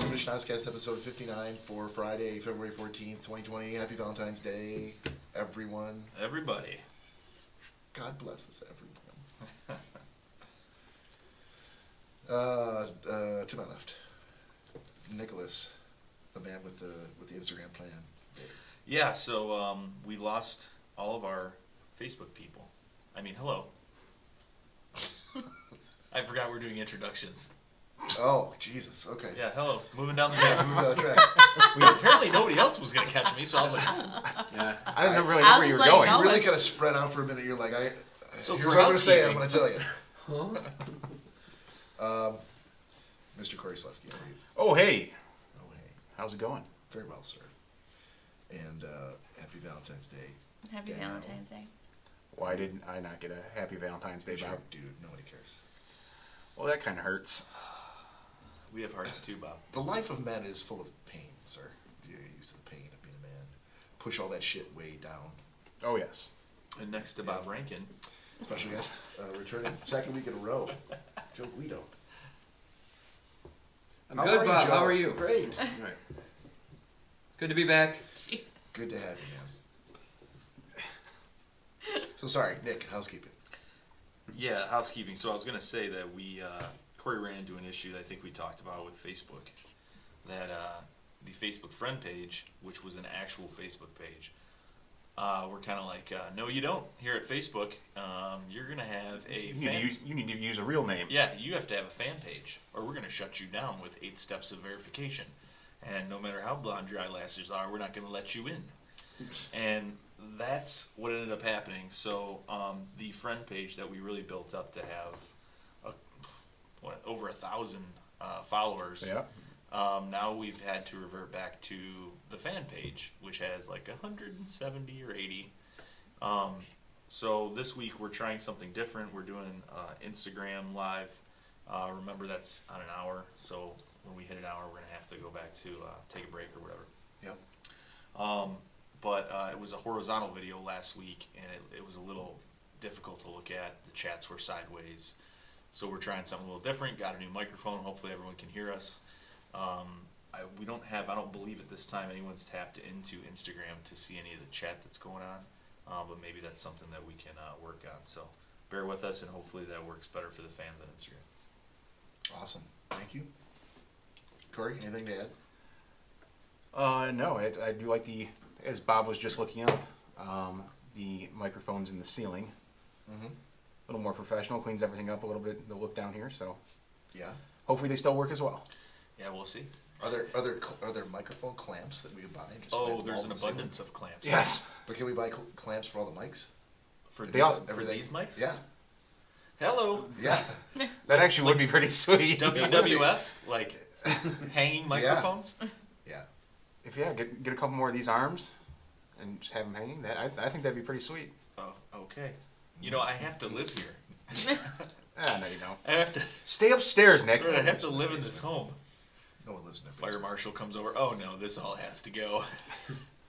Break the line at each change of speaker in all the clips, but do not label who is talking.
welcome to Schnozzcast episode 59 for Friday, February 14th, 2020. Happy Valentine's Day, everyone.
Everybody.
God bless us, everyone. To my left, Nicholas, the man with the Instagram plan.
Yeah, so we lost all of our Facebook people. I mean, hello. I forgot we're doing introductions.
Oh, Jesus, okay.
Yeah, hello. Moving down the
Yeah,
track.
moving down the track.
Apparently nobody else was going to catch me, so I was like,
Yeah,
I didn't really know where you were going.
You really kind of spread out for a minute. You're like,
So
here's
for
what I'm going to say, and I'm
housekeeping.
going to tell you. Mr. Cory Schnozzcast, how are you?
Oh, hey.
Oh, hey.
How's it going?
Very well, sir. And happy Valentine's Day.
Happy
Danielle.
Valentine's Day.
Why didn't I not get a happy Valentine's Day,
Sure,
Bob?
dude, nobody cares.
Well, that kind of hurts.
we have hearts too, Bob.
The life of men is full of pain, sir. You're used to the pain of being a man. Push all that shit way down.
Oh, yes.
And next to Bob Rankin.
Special guest, returning second week in a row, Joe Guido.
I'm
How
good,
are you,
Bob.
Joe?
How are you?
Great.
All right. Good to be back.
Jesus.
Good to have you, man. So sorry, Nick, housekeeping.
Yeah, housekeeping. So I was going to say that Cory ran into an issue that I think we talked about with Facebook. That the Facebook friend page, which was an actual Facebook page, we're kind of like, no, you don't. Here at Facebook, you're going to have a
You need to use a real name.
Yeah, you have to have a fan page, or we're going to shut you down with 8 steps of verification. And no matter how blonde your eyelashes are, we're not going to let you in. And that's what ended up happening. So the friend page that we really built up to have over 1,000 followers.
Yeah.
Now we've had to revert back to the fan page, which has like 170 or 80. So this week we're trying something different. We're doing Instagram Live. Remember, that's on an hour. So when we hit an hour, we're going to have to go back to take a break or whatever.
Yep.
But it was a horizontal video last week, and it was a little difficult to look at. The chats were sideways. So we're trying something a little different. Got a new microphone. Hopefully everyone can hear us. I don't believe at this time anyone's tapped into Instagram to see any of the chat that's going on. But maybe that's something that we can work on. So bear with us, and hopefully that works better for the fans on Instagram.
Awesome. Thank you. Cory, anything to add?
No, I do like as Bob was just looking up, the microphones in the ceiling.
Mm-hmm.
A little more professional, cleans everything up a little bit, the look down here, so
Yeah.
hopefully they still work as well.
Yeah, we'll see.
Are there microphone clamps that we could buy? And just
Oh,
put
there's
all
an
in the ceiling?
abundance of clamps.
Yes.
But can we buy clamps for all the mics?
For
They
these,
all-
for these mics?
Yeah.
Hello.
Yeah.
That actually would be pretty sweet.
WWF, like hanging microphones.
Yeah.
If get a couple more of these arms and just have them hanging, I think that'd be pretty sweet.
Oh, okay. You know, I have to live here.
No, you don't.
I have to.
Stay upstairs, Nick.
I have to live in this home.
No one lives in their
Fire
basement.
marshal comes over. Oh no, this all has to go.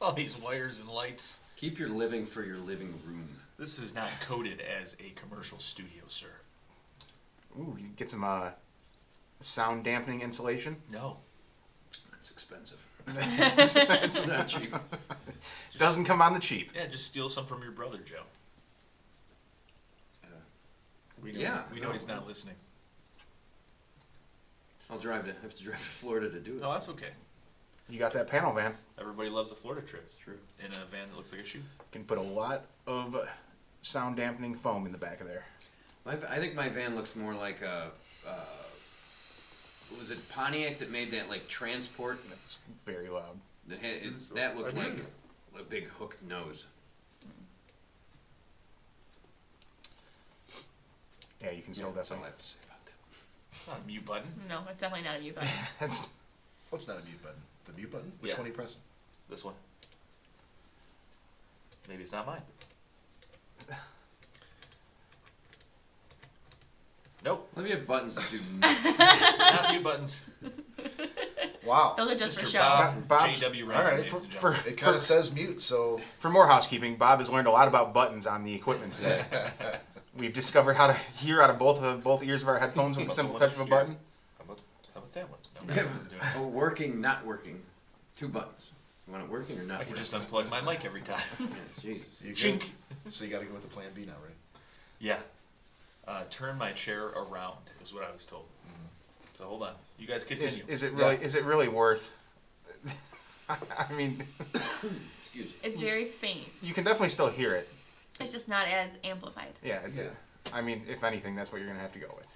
All these wires and lights.
Keep your living for your living room.
This is not coded as a commercial studio, sir.
Ooh, you can get some sound dampening insulation.
No.
It's expensive.
It's
not cheap.
Doesn't come on the cheap.
Yeah, just steal some from your brother, Joe. We know,
Yeah,
we know he's not listening.
I'll have to drive to Florida to do it.
No, that's okay.
You got that panel van.
Everybody loves a Florida trip.
It's true.
In a van that looks like a shoe.
Can put a lot of sound dampening foam in the back of there.
I think my van looks more like a, was it Pontiac that made that like transport?
That's very loud.
That looked like a big hooked nose.
Yeah, you can still
That's all I
definitely.
have to say about that.
Not a mute button.
No, it's definitely not a mute button.
That's
What's not a mute button? The mute button? Which
Yeah.
one are you pressing?
This one. Maybe it's not mine. Nope.
Let me have buttons that do nothing.
Not mute buttons.
Wow.
Those are just for
Mr.
show.
Bob,
Bob's-
JW
All
Rankin,
right,
ladies and
for,
gentlemen.
It kind of says mute, so
for more housekeeping. Bob has learned a lot about buttons on the equipment today. We've discovered how to hear out of both ears of our headphones with a simple touch of a button.
How about that one? No.
We have a working, not working. 2 buttons. You want it working or not
I can
working?
just unplug my mic every time.
Yeah, Jesus.
You
Chink.
good? So you got to go with the plan B now, right?
Yeah. Turn my chair around is what I was told. So hold on. You guys continue.
Is it really?
Yeah.
Is it really worth? I mean,
Excuse me.
It's very faint.
you can definitely still hear it.
It's just not as amplified.
Yeah.
Yeah.
I mean, if anything, that's what you're gonna have to go with.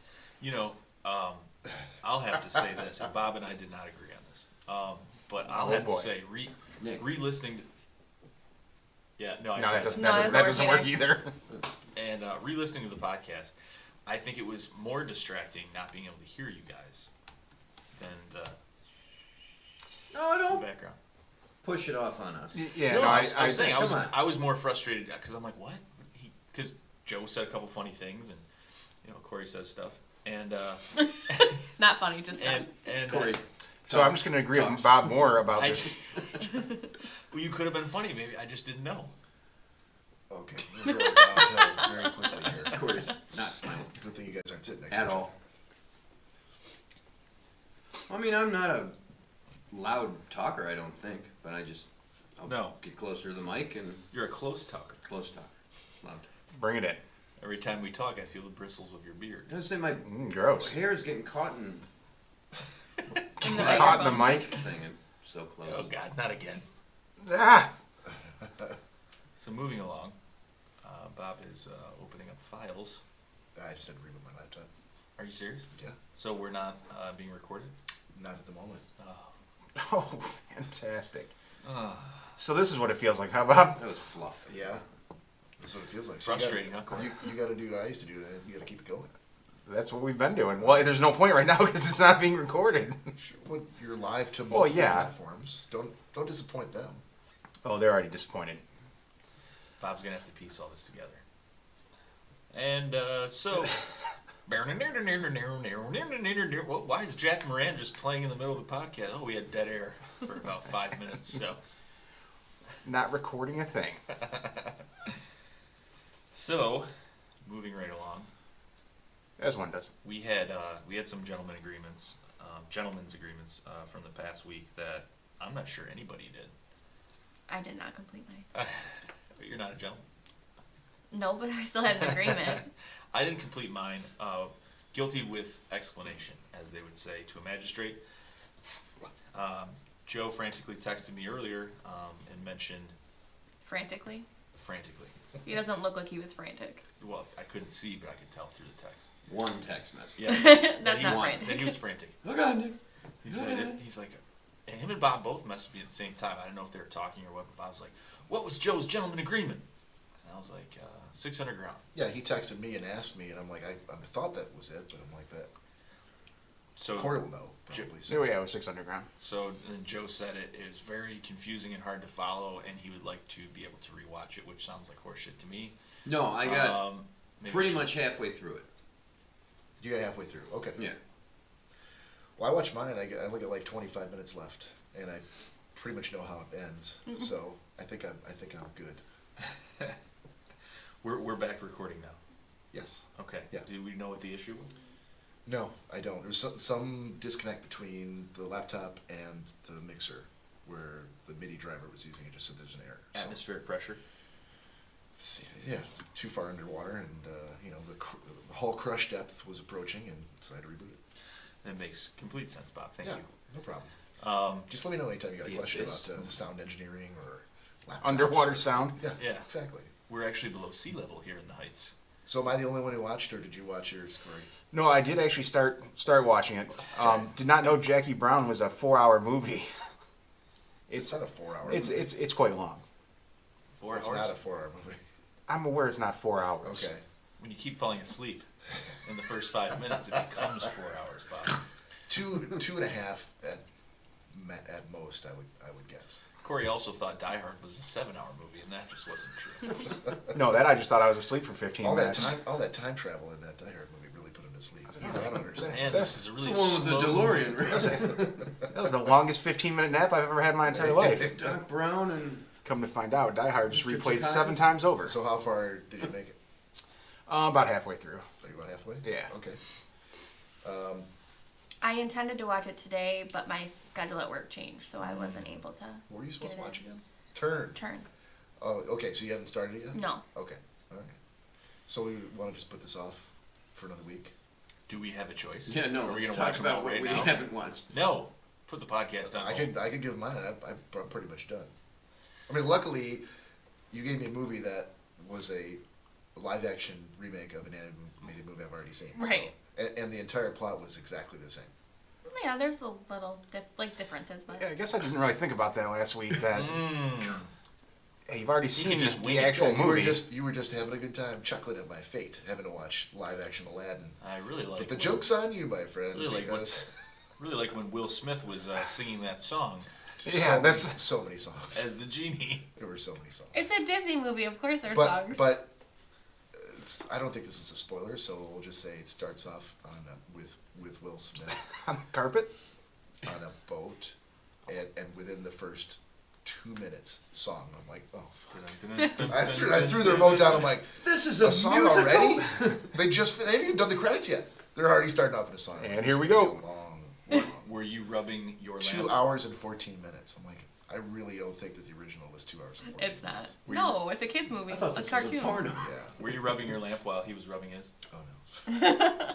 You know, I'll have to say this, and Bob and I did not agree on this. But I'll
Oh,
have
boy.
to say,
Nick.
re-listening. Yeah, no, I
No,
tried
that doesn't.
No,
that
that's
doesn't,
not
that doesn't
working
work either.
And re-listening to the podcast, I think it was more distracting not being able to hear you guys than the
No, don't
background.
push it off on us.
Yeah.
no,
No,
I was
I
saying
come on.
I was more frustrated because I'm like, what? Because Joe said a couple funny things, and Cory says stuff, and
Not funny, just
and
Cory.
So I'm just gonna agree
Talks.
with Bob more about
I
this.
well, you could have been funny, maybe. I just didn't know.
Okay. We're going downhill very quickly here.
Cory's not smiling
Good thing you guys aren't sitting next to
at
each
all. I mean, I'm not a loud talker, I don't think, but I'll
No.
get closer to the mic and
You're a close talker.
close talk. Loud.
Bring it in.
Every time we talk, I feel the bristles of your beard.
I was say my
Gross.
hair is getting caught in
In the
Caught in the
microphone.
mic.
thing and so close.
Oh God, not again.
Ah.
So moving along, Bob is opening up files.
I just had to reboot my laptop.
Are you serious?
Yeah.
So we're not being recorded?
Not at the moment.
Oh.
Oh, fantastic.
Ah.
So this is what it feels like, huh, Bob?
That was fluff.
Yeah. That's what it feels like.
Frustrating, huh,
So
Cory?
you got to do what I used to do. You got to keep it going.
That's what we've been doing. Well, there's no point right now because it's not being recorded.
Well, you're live to
Well,
multiple
yeah.
platforms. Don't disappoint them.
Oh, they're already disappointed.
Bob's gonna have to piece all this together. And so, well, why is Jack Moran just playing in the middle of the podcast? Oh, we had dead air for about 5 minutes. So,
Not recording a thing.
so moving right along,
As one does.
we had some gentlemen's agreements from the past week that I'm not sure anybody did.
I did not complete mine.
But you're not a gentleman.
No, but I still had an agreement.
I didn't complete mine. Guilty with explanation, as they would say to a magistrate. Joe frantically texted me earlier and mentioned
Frantically.
frantically.
He doesn't look like he was frantic.
Well, I couldn't see, but I could tell through the text.
One text message.
Yeah,
That's
he
not
was,
frantic.
Then he was frantic.
Look on Nick.
He said, he's like, and him and Bob both messaged me at the same time. I don't know if they were talking or what, but Bob was like, what was Joe's gentleman agreement? And I was like, 600 ground.
Yeah, he texted me and asked me, and I'm like, I thought that was it, but I'm like that.
So,
Cory will know probably.
So yeah, it was 6 underground.
so then Joe said it is very confusing and hard to follow, and he would like to be able to rewatch it, which sounds like horseshit to me.
No, I got
Maybe
pretty
just-
much halfway through it.
You got halfway through. Okay.
Yeah.
Well, I watched mine. I look at like 25 minutes left, and I pretty much know how it ends. So I think I'm good.
We're back recording now.
Yes.
Okay.
Yeah.
Do we know what the issue was?
No, I don't. There's some disconnect between the laptop and the mixer, where the MIDI driver was using it. Just said there's an error. So,
Atmospheric pressure.
yeah, too far underwater, and the hull crush depth was approaching, and so I had to reboot it.
That makes complete sense, Bob. Thank
yeah,
you.
no problem.
Um,
Just let me know anytime you got a
The
question
abyss.
about sound engineering or laptops.
Underwater
or-
sound.
Yeah,
Yeah.
exactly.
we're actually below sea level here in the Heights.
So am I the only one who watched, or did you watch yours, Cory?
No, I did actually start watching it. Did not know Jackie Brown was a 4-hour movie.
It's not a 4-hour
It's
movie.
it's quite long.
4
It's
hours.
not a 4-hour movie.
I'm aware it's not 4 hours.
Okay.
When you keep falling asleep in the first 5 minutes, it becomes 4 hours, Bob.
Two and a half at most, I would guess.
Cory also thought Die Hard was a 7-hour movie, and that just wasn't true.
No, that I just thought I was asleep for 15 minutes.
All that time travel in that Die Hard movie really put him to sleep. I don't understand.
Man, this is a really
It's the one with the
slow
DeLorean,
movie.
right?
That was the longest 15-minute nap I've ever had in my entire life.
Doc Brown and
Come to find out, Die Hard just
Mr.
replayed
Takagi?
7 times over.
So how far did you make it?
About halfway through.
Are you about halfway?
Yeah.
Okay.
I intended to watch it today, but my schedule at work changed, so I wasn't able to.
What were you supposed
Get
to
it
watch
in.
again? Turn.
Turn.
Oh, okay. So you haven't started it yet?
No.
Okay. All right. So we want to just put this off for another week.
Do we have a choice?
Yeah, no.
Are we
Let's
gonna
talk
watch them
about
all
what
right
we
now?
haven't watched.
No. Put the podcast on hold.
I could give mine. I'm pretty much done. I mean, luckily, you gave me a movie that was a live action remake of an animated movie I've already seen.
Right.
So, and the entire plot was exactly the same.
Yeah, there's a little differences, but
Yeah, I guess I didn't really think about that last week. That hey, you've already seen
just wing
the
it.
actual
Yeah,
movie.
you were just having a good time chuckling at my fate, having to watch live action Aladdin.
I really like.
But the
when-
joke's on you, my friend,
Really like
because
Really like when Will Smith was singing that song
Yeah, that's
so many songs.
as the genie.
There were so many songs.
it's a Disney movie. Of course, there's
But
songs.
I don't think this is a spoiler, so we'll just say it starts off on with Will Smith
on the carpet.
on a boat, and within the first 2 minutes, song. I'm like, oh. Fuck. I threw the remote down. I'm like,
This is
a song
musical?
already? They haven't even done the credits yet. They're already starting off in a song.
And
It's
here we
gonna
go.
be a long.
Were you rubbing your
2
lamp?
hours and 14 minutes. I'm like, I really don't think that the original was 2 hours and 14
it's not.
minutes.
No, it's a kids movie.
I thought
a
this
cartoon.
was a porno.
Yeah.
Were you rubbing your lamp while he was rubbing his?
Oh no.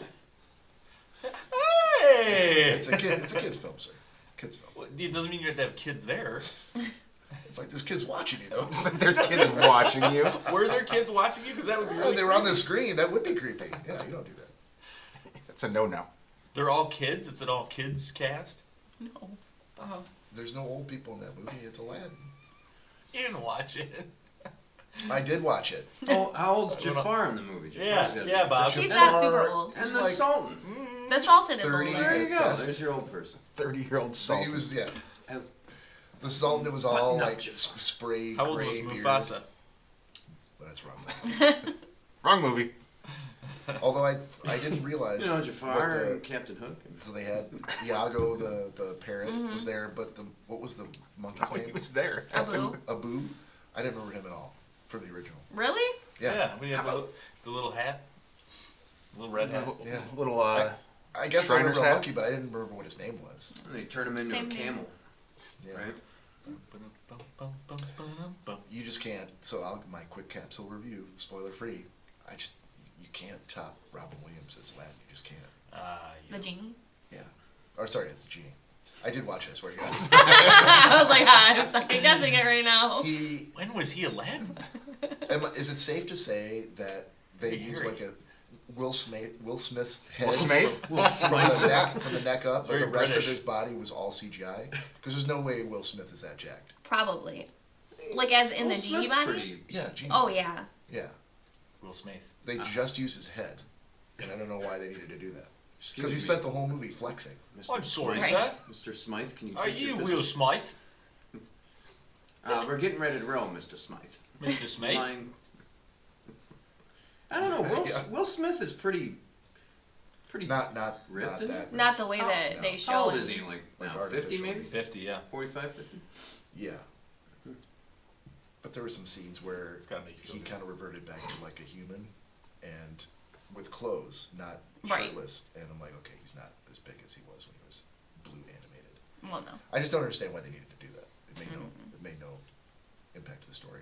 Hey!
It's a kid's film, sir. Kids film.
Well, it doesn't mean you have to have kids there.
It's like there's kids watching you though.
It's like there's kids watching you.
Were there kids watching you? Because that would be
Yeah,
really
they were on the
creepy.
screen. That would be creepy. Yeah, you don't do that.
It's a no-no.
They're all kids? It's an all kids cast?
No.
Oh.
There's no old people in that movie. It's Aladdin.
You didn't watch it.
I did watch it.
Oh, how old's Jafar in the movie? Jafar's gotta be-
Bob.
He's
Jafar
not super old.
And
is
the
like
Sultan.
The Sultan is
30.
older.
There you go.
Best.
There's your old person.
30-year-old
So
Sultan.
he was, yeah.
Have-
The Sultan, it was all
not
like
Jafar.
spray
How old was
gray beard.
Mufasa?
That's wrong.
Wrong movie.
Although I didn't realize.
You know, Jafar
what the-
and Captain Hook.
So they had Iago, the parrot, was there, but what was the monkey's
Oh, he
name?
was there.
Abu.
Abu. I didn't remember him at all from the original.
Really?
Yeah.
We had the little hat. Little red hat.
Yeah.
Little
I guess I
Shriner's
remember a
hat?
monkey, but I didn't remember what his name was.
And they turn him into
Same
a
name.
camel,
Yeah.
right?
You just can't. So my quick capsule review, spoiler free. You can't top Robin Williams as Aladdin. You just can't.
The genie?
Yeah. Or sorry, it's the genie. I did watch it. I swear to God.
I was like, I'm second guessing it right now.
When was he Aladdin?
Is it safe to say that they
Hey,
use
Harry.
like a Will Smith's head
Will Smith?
from the neck up, but
Very
the rest
British.
of his body was all CGI? Because there's no way Will Smith is that jacked.
Probably. Like as in
Will
the genie
Smith's
body?
pretty-
Yeah, genie.
Oh yeah.
Yeah.
Will Smith.
They just used his head, and I don't know why they needed to do that.
Excuse
Because he
me,
spent the whole movie flexing.
Mr.
I'm sorry,
Smythe.
sir.
Mr. Smythe, can you
Are
take your
you
position?
Will Smith?
We're getting ready to roll, Mr. Smythe.
Mr. Smith?
Line- I don't know.
Yeah.
Will Smith is pretty.
Not
Ripped, isn't
that.
Not the way
Oh,
that
no.
they show
How old
him.
is he? Like
Like
now, 50 maybe?
artificially.
50, yeah.
45, 50?
Yeah. But there were some scenes where
It's gotta make you feel
he
good.
kind of reverted back to like a human, and with clothes, not
Right.
shirtless. And I'm like, okay, he's not as big as he was when he was blue animated.
Well, no.
I just don't understand why they needed to do that. It made no impact to the story.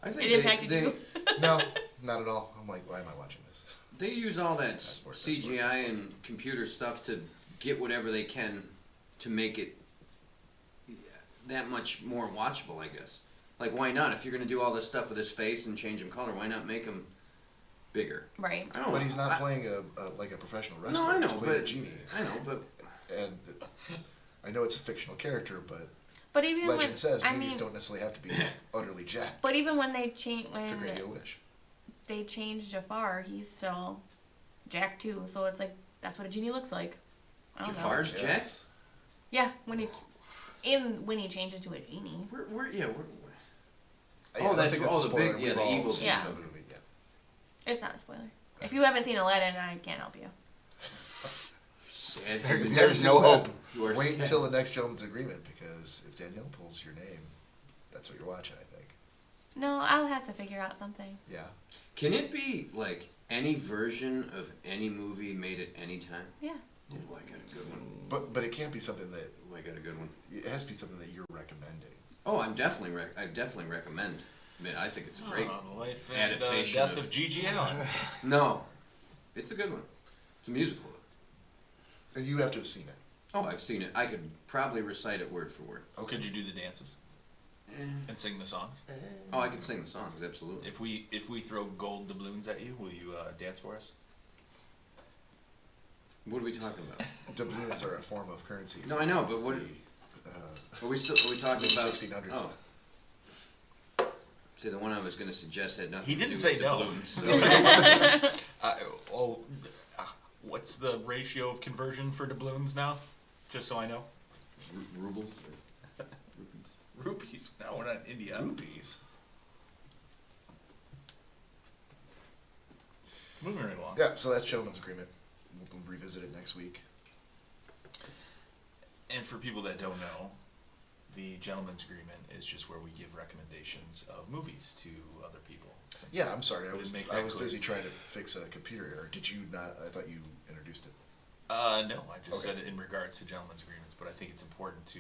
I think
It impacted you.
No, not at all. I'm like, why am I watching this?
They use all that
That's worse,
CGI and computer stuff to get whatever they can to make it that much more watchable, I guess. Like, why not? If you're going to do all this stuff with his face and change him color, why not make him bigger?
Right.
I don't
But
know.
he's not
I-
playing like a professional wrestler.
No, I know,
He's playing a
but
genie.
I know, but
And I know it's a fictional character, but
But even
legend
when
says
I
genies
mean,
don't necessarily have to be utterly jacked
but even when they
to grant you a wish.
they changed Jafar, he's still Jack too. So it's like that's what a genie looks like. I don't know.
Jafar's
Yes.
Jack?
Yeah, when he changes to a genie.
We're
Yeah,
Oh,
I don't
that's-
think it's
oh,
a
the
spoiler.
big- yeah,
We've
the
all
evil
seen
Yeah.
the movie. Yeah.
It's not a spoiler. If you haven't seen Aladdin, I can't help you.
sad.
There-
If you
there's
haven't
no
seen that,
hope.
You are
Wait
sad.
until the next gentleman's agreement, because if Danielle pulls your name, that's what you're watching, I think.
No, I'll have to figure out something.
Yeah.
Can it be like any version of any movie made at any time?
Yeah.
Ooh, I got a good one.
But it can't be something that
Ooh, I got a good one.
it has to be something that you're recommending.
Oh, I definitely recommend. I mean, I think it's a great
The life and
adaptation
death of Gigi Allen.
No, it's a good one. It's a musical.
And you have to have seen it.
Oh, I've seen it. I could probably recite it word for word.
Okay.
Could you do the dances and sing the songs?
Oh, I can sing the songs, absolutely.
If we throw gold doubloons at you, will you dance for us?
What are we talking about?
Doubloons are a form of currency.
No, I know, but what? Are we talking about?
1600s.
Oh. See, the one I was going to suggest had nothing
He
to
didn't
do
say
with
no.
doubloons, so-
What's the ratio of conversion for doubloons now? Just so I know.
Rubles?
Rupees. No, we're not in India.
Rupees.
Moving right along.
Yeah, so that's gentleman's agreement. We'll revisit it next week.
And for people that don't know, the gentleman's agreement is just where we give recommendations of movies to other people.
Yeah, I'm sorry.
We didn't make
I
that
was
clear.
busy trying to fix a computer error. Did you not? I thought you introduced it.
No, I just
Okay.
said it in regards to gentlemen's agreements, but I think it's important to,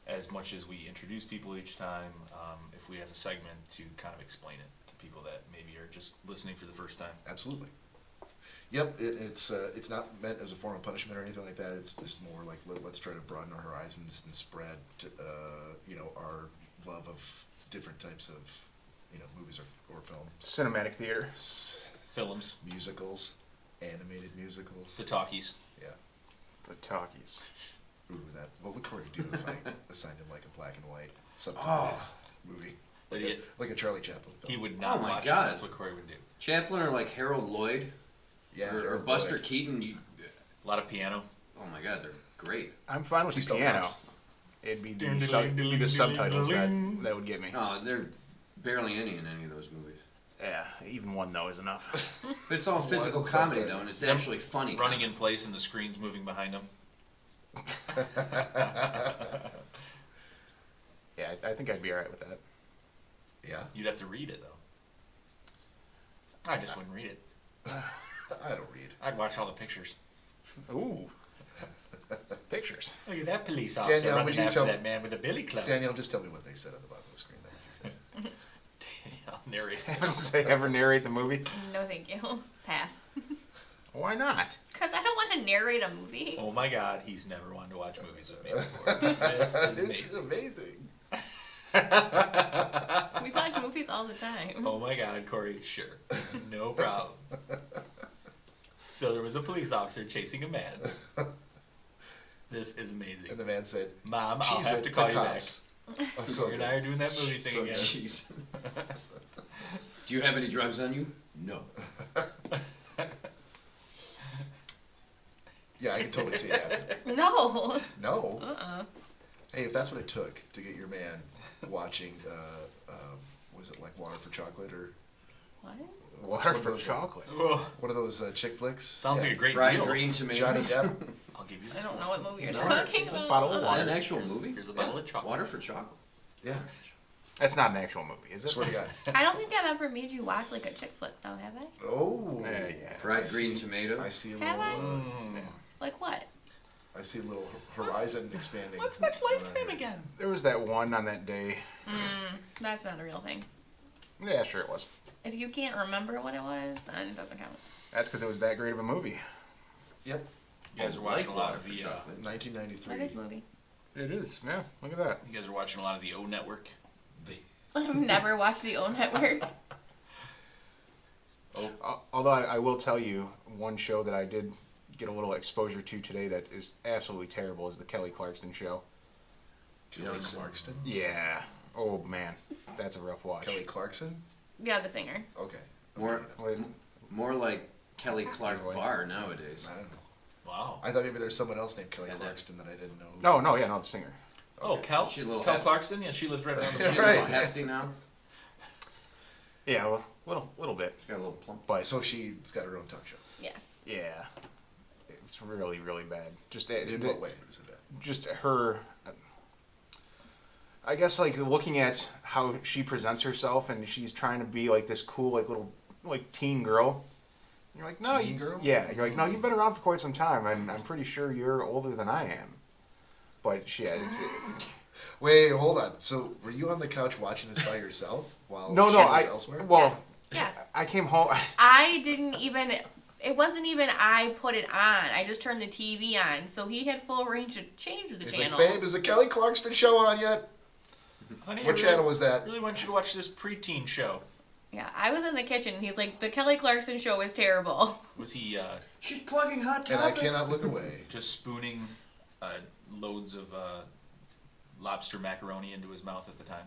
as much as we introduce people each time, if we have a segment, to kind of explain it to people that maybe are just listening for the first time.
Absolutely. Yep, it's not meant as a form of punishment or anything like that. It's just more like let's try to broaden our horizons and spread, our love of different types of, movies or film.
Cinematic theater.
Films,
Musicals, animated musicals.
the talkies.
Yeah.
The talkies.
Ooh, what would Cory do if I assigned him like a black and white subtitled movie? Like a Charlie Chaplin film.
He would not
Oh my
watch
God.
it. That's what Cory would do.
Chaplin or like Harold Lloyd?
Yeah,
Or
Harold
Buster
Lloyd.
Keaton?
A lot of piano.
Oh my God, they're great.
I'm fine with the
Keystone
piano.
Cops.
It'd be the subtitles that would get me.
Oh, they're barely any in any of those movies.
Yeah, even one though is enough.
But it's all
One
physical comedy
subtitle.
though, and it's
Them
actually funny.
Running in place and the screen's moving behind him.
Yeah, I think I'd be alright with that.
Yeah,
You'd have to read it, though. I just wouldn't read it.
I don't read.
I'd watch all the pictures.
Ooh. Pictures.
Look at that police
officer
officer
running
running
after
after
that
that man with a billy club.
Danielle, just tell me what they said at the bottom of the screen. Then.
Danielle narrates.
I was gonna say, ever narrate the movie?
No, thank you. Pass.
Why not?
Because I don't want to narrate a movie.
Oh my God, he's never wanted to watch movies with me before. This is
This
amazing.
is amazing.
We watch movies all the time.
Oh my God, Cory, sure. No problem. So there was a police officer chasing a man. This is amazing.
And the man said,
Mom, I'll
"Cheese
have
it,
to
the
call you
cops."
back.
Oh, so
Cory and I are doing that movie thing
So
again.
Jeez. Do you have any drugs on you? No.
Yeah, I can totally see it happening.
No.
No.
Uh-uh.
Hey, if that's what it took to get your man watching, was it like Water for Chocolate or
What?
what's
Water
one of
for
those,
chocolate.
Oh,
one of those chick flicks?
sounds like a great
Fried
deal.
green tomatoes.
Johnny Depp.
I'll give you
I don't know what movie you're
No.
talking
A
about.
bottle of
Is that
water.
an actual
Here's-
movie?
here's a bottle of chocolate.
Water for chocolate.
Yeah,
That's not an actual movie, is it?
swear to God.
I don't think I've ever made you watch like a chick flick though, have I?
Oh.
Yeah.
Fried
I
green
see-
tomatoes.
I see a
Have
little.
Mm.
Like what?
I see a little horizon expanding.
Let's watch Lifetime again.
There was that one on that day.
That's not a real thing.
Yeah, sure it was.
If you can't remember what it was, then it doesn't count.
That's because it was that great of a movie.
Yep,
You guys are watching a lot of the.
chocolate.
1993.
What is movie?
It is. Yeah, look at that.
You guys are watching a lot of the O Network.
I've never watched the O Network.
Although I will tell you, one show that I did get a little exposure to today that is absolutely terrible is the Kelly Clarkson show.
Kelly Clarkson.
Yeah. Oh man, that's a rough watch.
Kelly Clarkson.
Yeah, the singer.
Okay.
More,
What is it?
more like Kelly Clark Barr nowadays.
I don't know.
Wow.
I thought maybe there's someone else named Kelly
Yeah, that-
Clarkson that I didn't know.
No, yeah, no, the singer.
Oh,
Okay.
Cal?
She a little
Cal
hefty.
Clarkson? Yeah, she lives right around the
She's
street.
a little
Right.
hefty now.
Yeah, well, little bit,
She's got a little plump.
but
So she's got her own talk show.
Yes.
yeah, it's really bad. Just
In what way is it bad?
just her. I guess like looking at how she presents herself, and she's trying to be like this cool, like little, like teen girl, You're like, no,
Teen girl?
Yeah, you're like, no, you've been around for quite some time, and I'm pretty sure you're older than I am. But yeah,
Wait, hold on. So, were you on the couch watching this by yourself while
no,
she was elsewhere?
well,
Yes.
I came home.
I didn't even. It wasn't even I put it on. I just turned the TV on, so he had full range to change the
He's
channel.
like, babe, is the Kelly Clarkson show on yet?
Honey,
What channel was that?
I really want you to watch this preteen show.
Yeah, I was in the kitchen. He's like, the Kelly Clarkson show is terrible.
Was he
She's plugging Hot
And I
Topic.
cannot look away.
just spooning loads of lobster macaroni into his mouth at the time?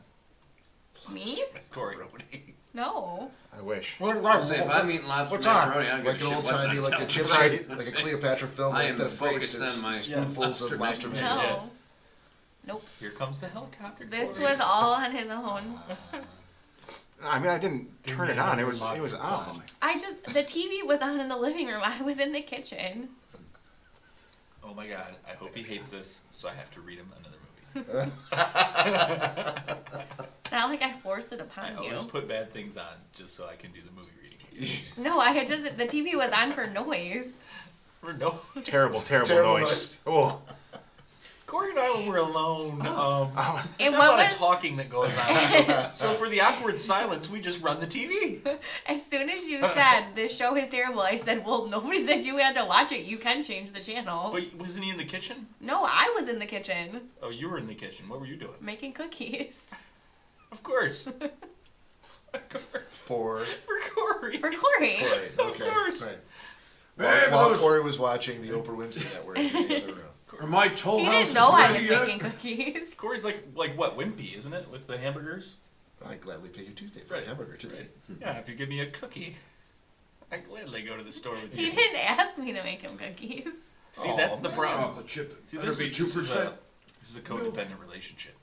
Me?
Cory.
Macaroni.
No.
I wish.
I'll say, if I'm eating lobster
What's on?
macaroni, I don't give
Like
a
an
shit
old
what's
timey,
on
like a
television.
Egyptian,
Right.
like a Cleopatra film.
I am
Instead of grapes,
focused
it's
on my
spoonfuls of
lobster
lobster
macaroni.
macaroni.
No. Nope.
Here comes the helicopter.
This
Cory.
was all on his own.
I mean, I didn't turn it on. It was on.
The TV was on in the living room. I was in the kitchen.
Oh my god, I hope he hates this, so I have to read him another movie.
It's not like I forced it
I
upon
always
you.
put bad things on just so I can do the movie reading.
No, I had just, the TV was on for noise.
Or no.
Terrible
Terrible
noise. Oh.
Cory and I, when we're alone,
Oh.
there's
And
not a
what
lot of
was,
talking that goes on. So for the awkward silence, we just run the TV.
as soon as you said, this show is terrible, I said, well, nobody said you had to watch it. You can change the channel.
But wasn't he in the kitchen?
No, I was in the kitchen
Oh, you were in the kitchen. What were you doing?
making cookies
Of course.
For
Cory.
for Cory.
Corey.
Of
Okay.
course.
Right.
Babe,
While
those-
Corey was watching the Oprah Winfrey Network in the other room.
Or my toll
He
house
didn't
is
know I was
ready yet?
making cookies.
Cory's like what, Wimpy, isn't it? With the hamburgers?
I gladly pay you Tuesday for
Right.
the hamburger today.
Yeah, if you give me a cookie, I gladly go to the store with
He
you.
didn't ask me to make him cookies.
See, that's
Aw,
the
man.
problem.
Chocolate chip.
See,
Better
this
be
is
2%.
This is a codependent relationship.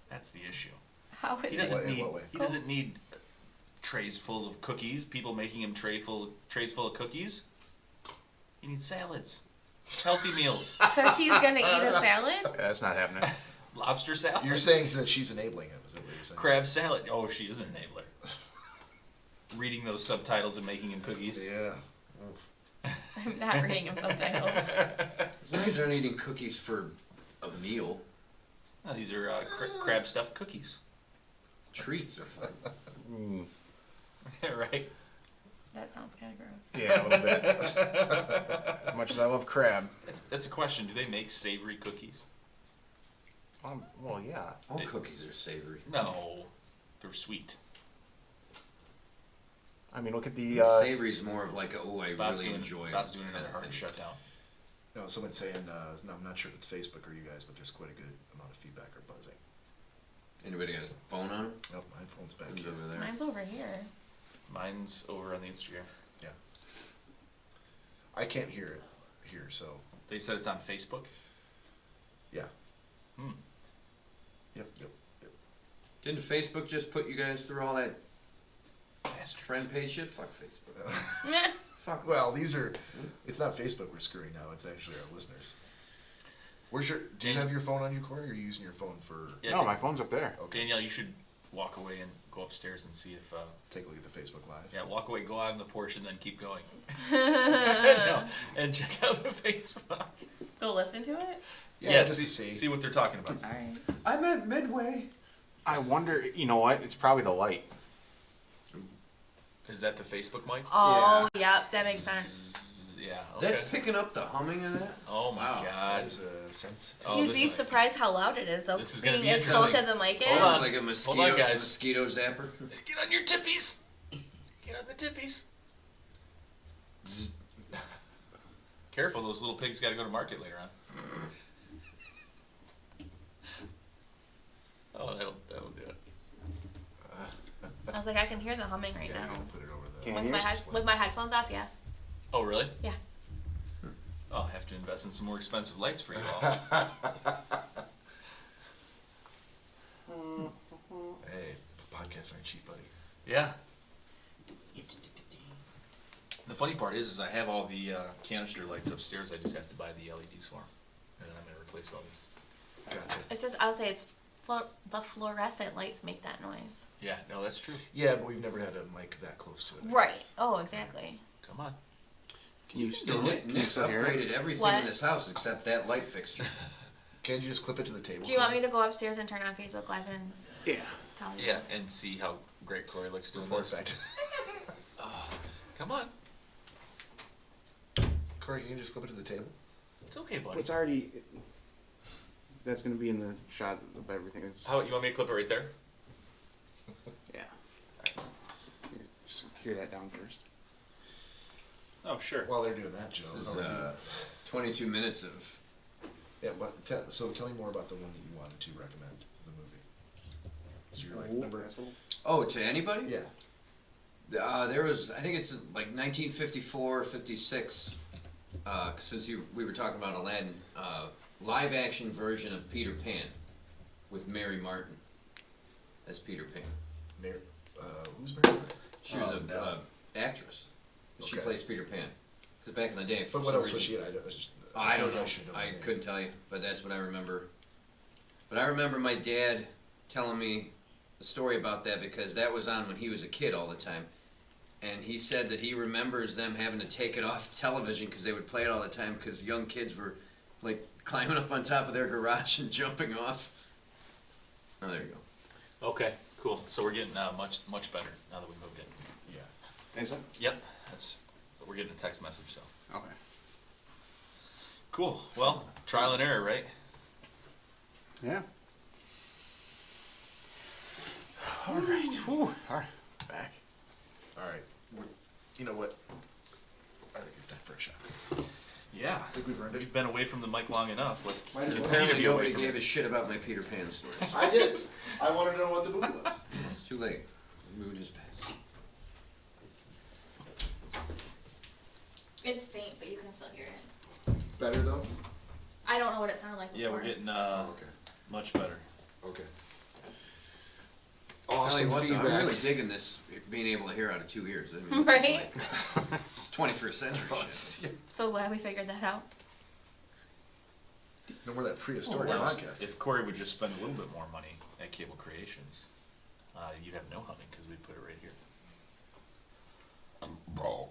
That's the issue.
How is
He
it?
doesn't
In
need.
what way?
He doesn't need trays full of cookies. People making him trays full of cookies. He needs salads, healthy meals,
Because he's gonna eat a salad?
Yeah, that's not happening.
lobster salad.
You're saying that she's enabling him, is that what you're saying?
crab salad. Oh, she is an enabler. Reading those subtitles and making him cookies.
Yeah.
I'm not reading him subtitles.
As long as they're not eating cookies for a meal,
Oh, these are crab stuffed cookies.
treats are fun.
Mm,
Right.
That sounds kind of gross.
yeah, a little bit. As much as I love crab.
That's a question. Do they make savory cookies?
Well, yeah.
All cookies are savory.
No, they're sweet.
I mean, look at the.
Savory's more of like, I really enjoy it.
Bob's doing another
kind of
hard
thing.
shutdown.
No, someone's saying, no, I'm not sure if it's Facebook or you guys, but there's quite a good amount of feedback or buzzing.
Anybody got a phone on?
Nope, my phone's back
Who's
here.
over there?
Mine's over here.
Mine's over on the Instagram.
I can't hear it here, so
They said it's on Facebook.
yeah.
Hmm.
Yep.
Didn't Facebook just put you guys through all that
Bastards.
friend page shit? Fuck Facebook.
Meh.
Fuck.
Well, it's not Facebook we're screwing now, it's actually our listeners. Do you have your phone on you, Corey, or are you using your phone for,
Yeah,
No, my phone's up there.
okay,
Danielle, you should walk away and go upstairs and see if.
take a look at the Facebook Live?
Yeah, walk away, go out on the porch, and then keep going. No, and check out the Facebook.
Go listen to it?
Yeah, just
see,
to see.
see what they're talking about.
Alright.
I'm at Midway.
I wonder, you know what? It's probably the light.
Is that the Facebook mic?
Oh, yep, that makes sense.
Yeah. Okay.
That's picking up the humming of that?
Oh my
Wow.
God.
That is a sense.
Oh,
You'd
this
be
is-
surprised how loud it is, though.
This is gonna
Being
be
as close
interesting.
as the mic is.
Hold on.
It's like a mosquito,
Hold on, guys.
mosquito zapper.
Get on your tippies. Get on the tippies. Careful, those little pigs got to go to market later on. Oh, that'll do it.
I was like, I can hear the humming right
Yeah,
now.
you gotta put it over the.
Can
With
you?
my headphones off, yeah.
Oh, really?
Yeah.
I'll have to invest in some more expensive lights for you all.
Hey, podcasts aren't cheap, buddy.
Yeah. The funny part is I have all the canister lights upstairs. I just have to buy the LEDs for them, and then I'm gonna replace all these.
Gotcha.
It's just, I would say it's the fluorescent lights make that noise.
Yeah, no, that's true.
Yeah, but we've never had a mic that close to it. I
Right.
guess.
Oh, exactly.
Come on.
Can you still,
Nick,
can you
Nick's
still hear it?
upgraded everything
What?
in this house except that light fixture.
Can't you just clip it to the table?
Do you want me to go upstairs and turn on Facebook Live and
Yeah.
tell you?
Yeah, and see how great Cory looks doing
Report
this.
back to
Come on.
Cory, can you just clip it to the table?
It's okay, buddy.
It's already. That's going to be in the shot of everything. It's,
How you want me to clip it right there?
yeah. Just hear that down first.
Oh, sure.
While they're doing that, Joe.
This is
how are you?
22 minutes of.
Yeah, so tell me more about the one that you wanted to recommend, the movie. 'Cause you're like, remember?
Oh, to anybody?
Yeah.
There was, I think it's like 1954, 56. Since we were talking about Aladdin, live action version of Peter Pan with Mary Martin as Peter Pan.
Who's Mary?
She was
Oh,
a
no.
Actress. She
Okay.
plays Peter Pan. Because back in the day, for
But what
some
else was
reason-
she in?
I
feel
don't
like
know.
should
I
the name.
couldn't tell you, but that's what I remember. But I remember my dad telling me a story about that because that was on when he was a kid all the time. And he said that he remembers them having to take it off television because they would play it all the time because young kids were like climbing up on top of their garage and jumping off. Oh, there you go.
Okay, cool. So we're getting much better now that we moved in.
Yeah.
Is it?
Yep, we're getting a text message. So
Okay.
cool. Well, trial and error, right?
Yeah. All right. Whew. All right. Back.
All right. You know what? I think it's time for a shot.
Yeah.
I think we've earned it.
We've been away from the mic long enough. Let's
Might as well.
continue to
Apparently
be away
nobody
from
gave
it.
a shit about my Peter Pan story.
I did. I wanted to know what the movie was.
It's too late. The mood is past.
It's faint, but you can still hear it.
Better though?
I don't know what it sounded like
Yeah,
before.
we're getting
Oh, okay.
much better.
Okay.
Tell you
Awesome
what, though,
feedback.
I'm really digging this, being able to hear out of 2 ears. I mean,
Right?
It's 21st century shit.
So glad we figured that out.
No more that prehistoric
Well,
podcast.
if Cory would just spend a little bit more money at Cable Creations, you'd have no humming because we'd put it right here.
Bro.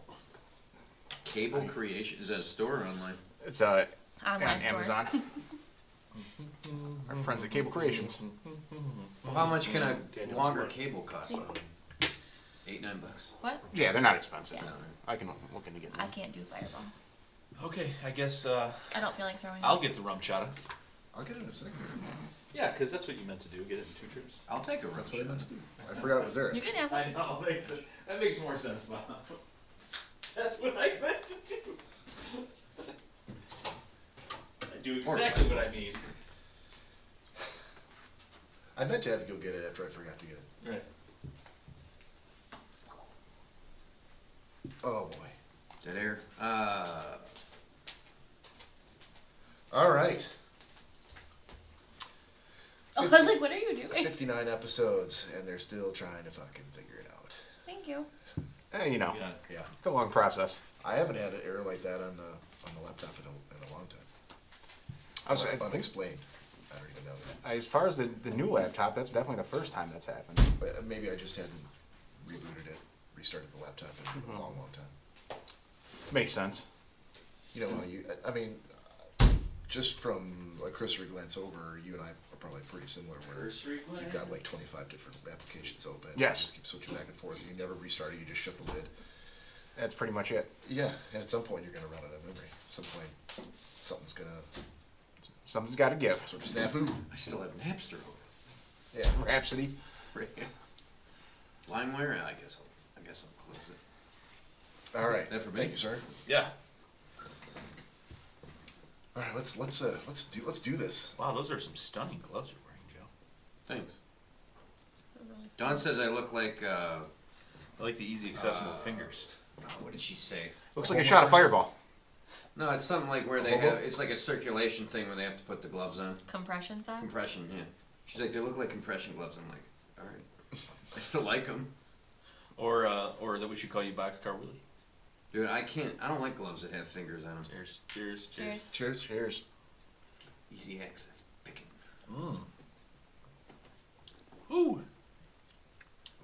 Cable Creation, is that a store or online?
It's
Online
on
store.
Amazon. Our friends at Cable Creations.
Well, how much can a
Danielle's
longer
right.
cable cost?
Thanks.
$8, $9.
What?
Yeah, they're not expensive.
Yeah.
I can look into getting
I
them.
can't do Fireball.
Okay, I guess
I don't feel like throwing
I'll
it.
get the rum chata.
I'll get it in a second.
Yeah, because that's what you meant to do. Get it in 2 trips.
I'll take a
That's
roast.
what I meant to do. I forgot it was there.
You can have
I know. That makes more sense, Bob. That's what I meant to do. I do exactly what I mean.
I meant to have you go get it after I forgot to get it.
Right.
Oh boy.
Dead air.
All right.
I was like, what are you doing?
59 episodes, and they're still trying to fucking figure it out.
Thank you.
You know,
Yeah.
Yeah.
it's a long process.
I haven't had an error like that on the laptop in a long time.
I was,
Unexplained. I don't even know that.
as far as the new laptop, that's definitely the first time that's happened.
But maybe I just hadn't rebooted it, restarted the laptop in a long, long time.
Makes sense.
You know how I mean, just from a cursory glance over, you and I are probably pretty similar where you've got like 25 different applications open.
Yes.
You just keep switching back and forth. You never restart it, you just shut the lid.
That's pretty much it.
Yeah, and at some point you're going to run out of memory. At some point, something's going to,
Something's got to give.
some sort of snafu.
I still have Napster open.
Yeah.
Rhapsody.
LimeWire? I guess I'll close it.
All right.
That for me?
Thank you, sir.
Yeah.
All right, let's do this.
Wow, those are some stunning gloves you're wearing, Joe.
Thanks. Dawn says I look like,
I like the easy accessible fingers.
what did she say?
Looks like a shot of Fireball.
No, it's something like where they have, it's like a circulation thing where they have to put the gloves on.
Compression socks?
Compression, yeah. She's like, they look like compression gloves. I'm like, all right. I still like them.
Or that we should call you Boxcar Willie.
Dude, I don't like gloves that have fingers on them.
Cheers, cheers, cheers.
Cheers.
Cheers.
Cheers.
Easy access, picking.
Mmm. Ooh.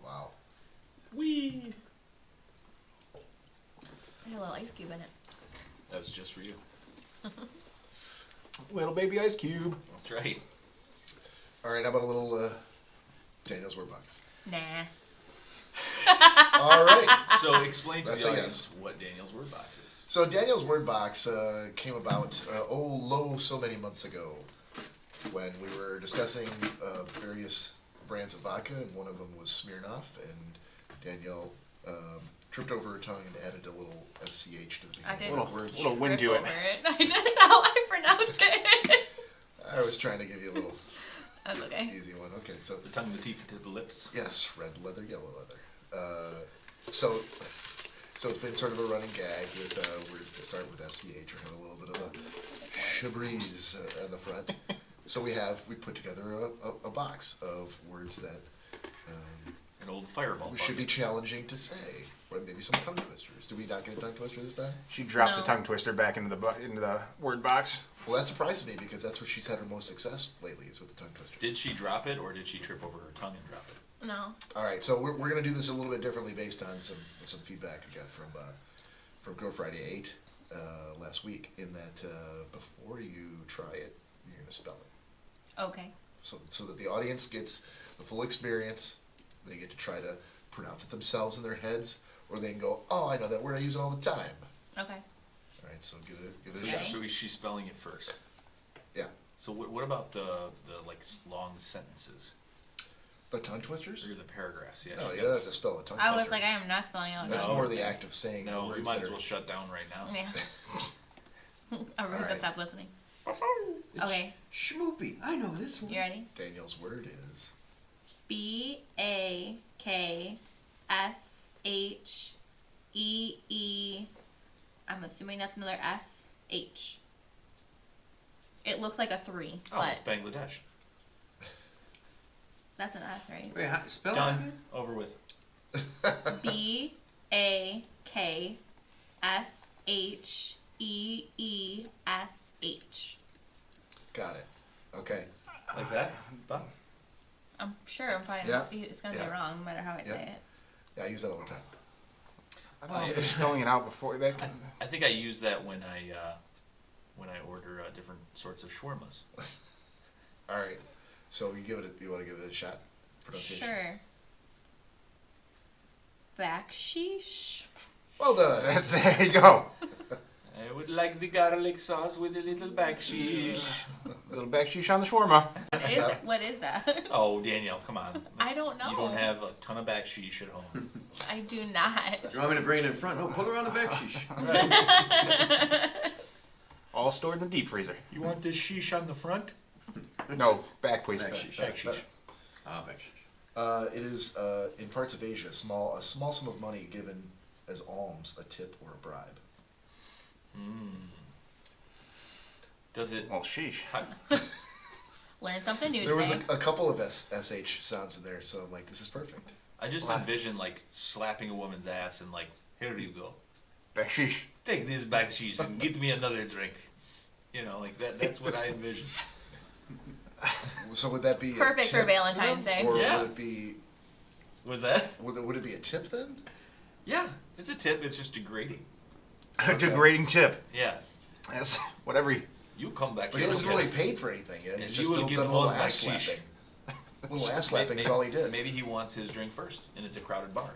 Wow.
Wee.
I had a little ice cube in it.
just for you.
Little baby ice cube.
That's right.
All right, how about a little Daniel's Word Box?
Nah.
All right.
So explain to
That's
the
a
audience
yes.
what Daniel's Word Box is.
So Daniel's Word Box came about, so many months ago when we were discussing various brands of vodka, and one of them was Smirnoff, and Danielle tripped over her tongue and added a little SCH to the
I
beginning
did.
of the word.
Little wind to
Trip
it.
over it. That's how I pronounce it.
I was trying to give you a little
That's okay.
easy one. Okay, so
The tongue, the teeth, to the lips.
yes, red leather, yellow leather. So it's been sort of a running gag with words that start with SCH or have a little bit of a shabriz on the front. So we put together a box of words that
An old fireball.
should be
bucket.
challenging to say, or maybe some tongue twisters. Did we not get a tongue twister this time?
She dropped
No.
the tongue twister back into the word box.
Well, that surprises me because that's where she's had her most success lately is with the tongue twister.
Did she drop it, or did she trip over her tongue and drop it?
No.
All right, so we're going to do this a little bit differently based on some feedback we got from Girl Friday 8 last week. In that before you try it, you're going to spell it,
Okay.
so that the audience gets the full experience. They get to try to pronounce it themselves in their heads, or they can go, "Oh, I know that word. I use it all the time."
Okay.
All right, so give it a
So,
shot.
Okay.
so she's spelling it first.
Yeah,
So what about the like long sentences
the tongue twisters.
or the paragraphs? Yeah.
No,
she
you don't
does.
have to spell a tongue
I
twister.
was like, I am not spelling out.
That's
No,
more the
okay.
act of saying the
No, we
words
might
that
as
are.
well shut down right now.
Yeah. I'm
All
gonna
right.
stop listening.
It's
Okay.
Schmoopy. I know this one.
You ready?
Daniel's word is
BAKSHEE. I'm assuming that's another SH. It looks like a 3,
Oh,
but
it's Bangladesh.
that's an S, right?
Wait, how, spell it
Done.
again?
Over with.
BAKSHEESH.
got it. Okay.
Like that? Done.
I'm sure I'm probably
Yeah.
it's gonna
Yeah.
be wrong no matter how I
Yeah.
say it.
Yeah, I use that all the time.
I don't know if they're spelling it out before that.
I think I use that when I order different sorts of shawarmas.
All right. So you want to give it a shot? Pronunciation.
Sure. Backsheesh.
Well done.
There you go.
I would like the garlic sauce with a little backsheesh.
Little backsheesh on the shawarma.
What is that?
Oh, Danielle, come on.
I don't know.
You don't have a ton of backsheesh at home.
I do not.
You want me to bring it in front? No, pull her on the back sheesh.
All stored in the deep freezer.
You want this sheesh on the front?
No, back please.
Backsheesh.
Backsheesh.
Ah, back sheesh.
It is in parts of Asia a small sum of money given as alms, a tip, or a bribe.
Does it?
Well, sheesh.
Learn something new
There was
today.
a couple of SH sounds in there, so I'm like, this is perfect.
I just
Wow.
envision like slapping a woman's ass and like, here you go,
Backsheesh.
take this backsheesh and get me another drink. You know, like that. That's what I envision.
So would that be a
Perfect for
tip
Valentine's
then?
Day.
Or
Yeah.
would it be
Was that?
would it be a tip then?
Yeah, it's a tip. It's just degrading.
Okay.
Degrading tip.
Yeah,
That's whatever.
you come back
But
here.
he wasn't
with
really
it.
paid for anything yet.
And
He's
you
just
will
done
get
a little
all
ass
backsheesh.
slapping. A little ass slapping is all he did.
Maybe he wants his drink first, and it's a crowded bar.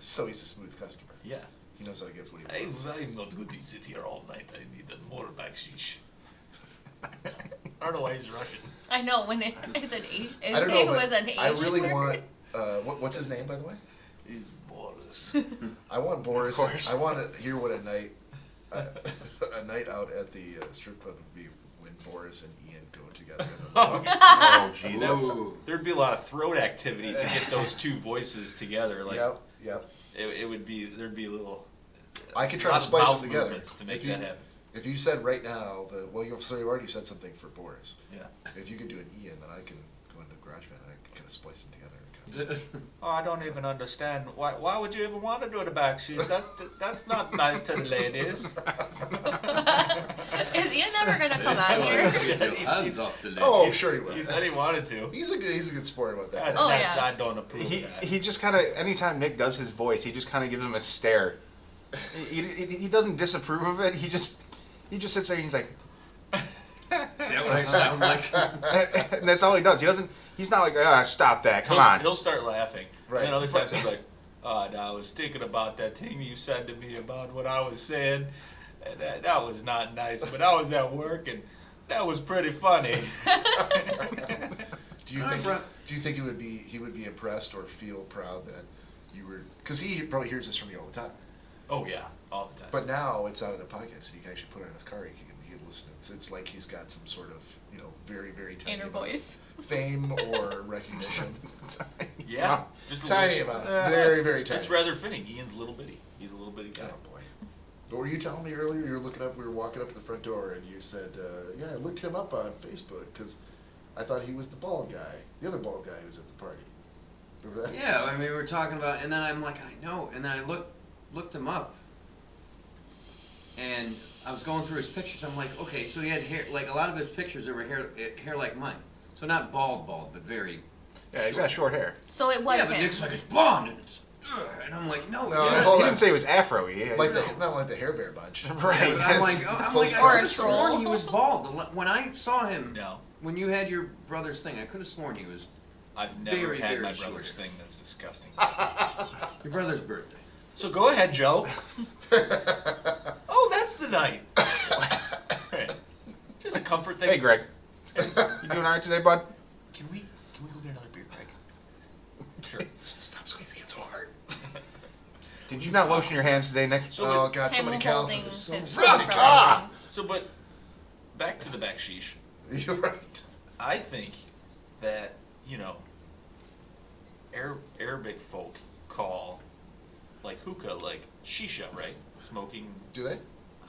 So he's a smooth customer.
Yeah.
He knows how to give what he wants.
I'm not going to sit here all night. I need more backsheesh. I don't know why he's Russian.
I know when it is an Asian.
I don't
Say
know,
it
but
was an Asian
I really
word.
want. What's his name, by the way?
He's Boris.
I want Boris.
course.
I want to hear what a night out at the strip club would be when Boris and Ian go together.
Oh, Jesus.
Ooh.
There'd be a lot of throat activity to get those two voices together. Like
Yep.
it would be. There'd be a little.
I could try
lot
to
of
spice
mouth
them together.
movements to make
If you-
that happen.
If you said right now, you already said something for Boris.
Yeah.
If you could do an Ian, then I can go into GarageBand and I can kind of splice them together. And kind of
Oh, I don't even understand. Why would you even want to do the backsheesh? That's not nice to the ladies.
Is Ian never gonna come out here?
Hands off the leg.
Oh, I'm sure he will.
He said he wanted to.
He's a good sport about that.
Oh, yeah.
I don't approve
He
of that.
he just kind of anytime Nick does his voice, he just kind of gives him a stare. He doesn't disapprove of it. He just sits there and he's like,
Is that what I sound like?
and that's all he does. He's not like, stop that, come on.
He'll start laughing.
Right.
And then other times he's like, oh, no, I was thinking about that thing you said to me about what I was saying. And that was not nice, but I was at work and that was pretty funny.
Do you think he would be impressed or feel proud that you were? Because he probably hears this from you all the time.
Oh yeah, all the time.
But now it's out in a podcast, so you can actually put it in his car. He can listen. It's like he's got some sort of very very tiny
Inner
amount of
voice.
fame or recognition.
Yeah, just a
Tiny
little-
amount, very very
It's
tiny.
rather fitting. Ian's little bitty. He's a little bitty guy.
Oh boy. What were you telling me earlier? You were looking up. We were walking up to the front door, and you said, "Yeah, I looked him up on Facebook because I thought he was the bald guy, the other bald guy who was at the party." Remember that?
Yeah, I mean, we were talking about, and then I'm like, I know, and then I looked him up, and I was going through his pictures. I'm like, okay, so he had hair, like a lot of his pictures, there were hair like mine, so not bald, but very.
Yeah, he's got short hair.
So it was
Yeah, but
him.
Nick's like, it's blonde, and I'm like, no,
No,
it isn't.
hold
He
on.
didn't say it was afro-y.
Like not like the Hair Bear bunch.
Right.
But I'm
It's
like,
close
I
Or a
could have sworn
troll.
he was bald. When I saw him,
No,
when you had your brother's thing, I could have sworn he was
I've never
Very,
had
very
my
short.
brother's thing. That's disgusting.
your brother's birthday.
So go ahead, Joe. Oh, that's the night. Just a comfort thing.
Hey, Greg. You doing all right today, bud?
Can we go get another beer, Greg? Sure.
Stop squeezing it so hard.
Did you not lotion your hands today, Nick?
So
Oh
with-
God, so
Him
many
holding
calluses.
his
So many
frozen.
calluses.
So, but back to the backsheesh.
You're right.
I think that Arabic folk call like hookah like shisha, right? Smoking
Do they?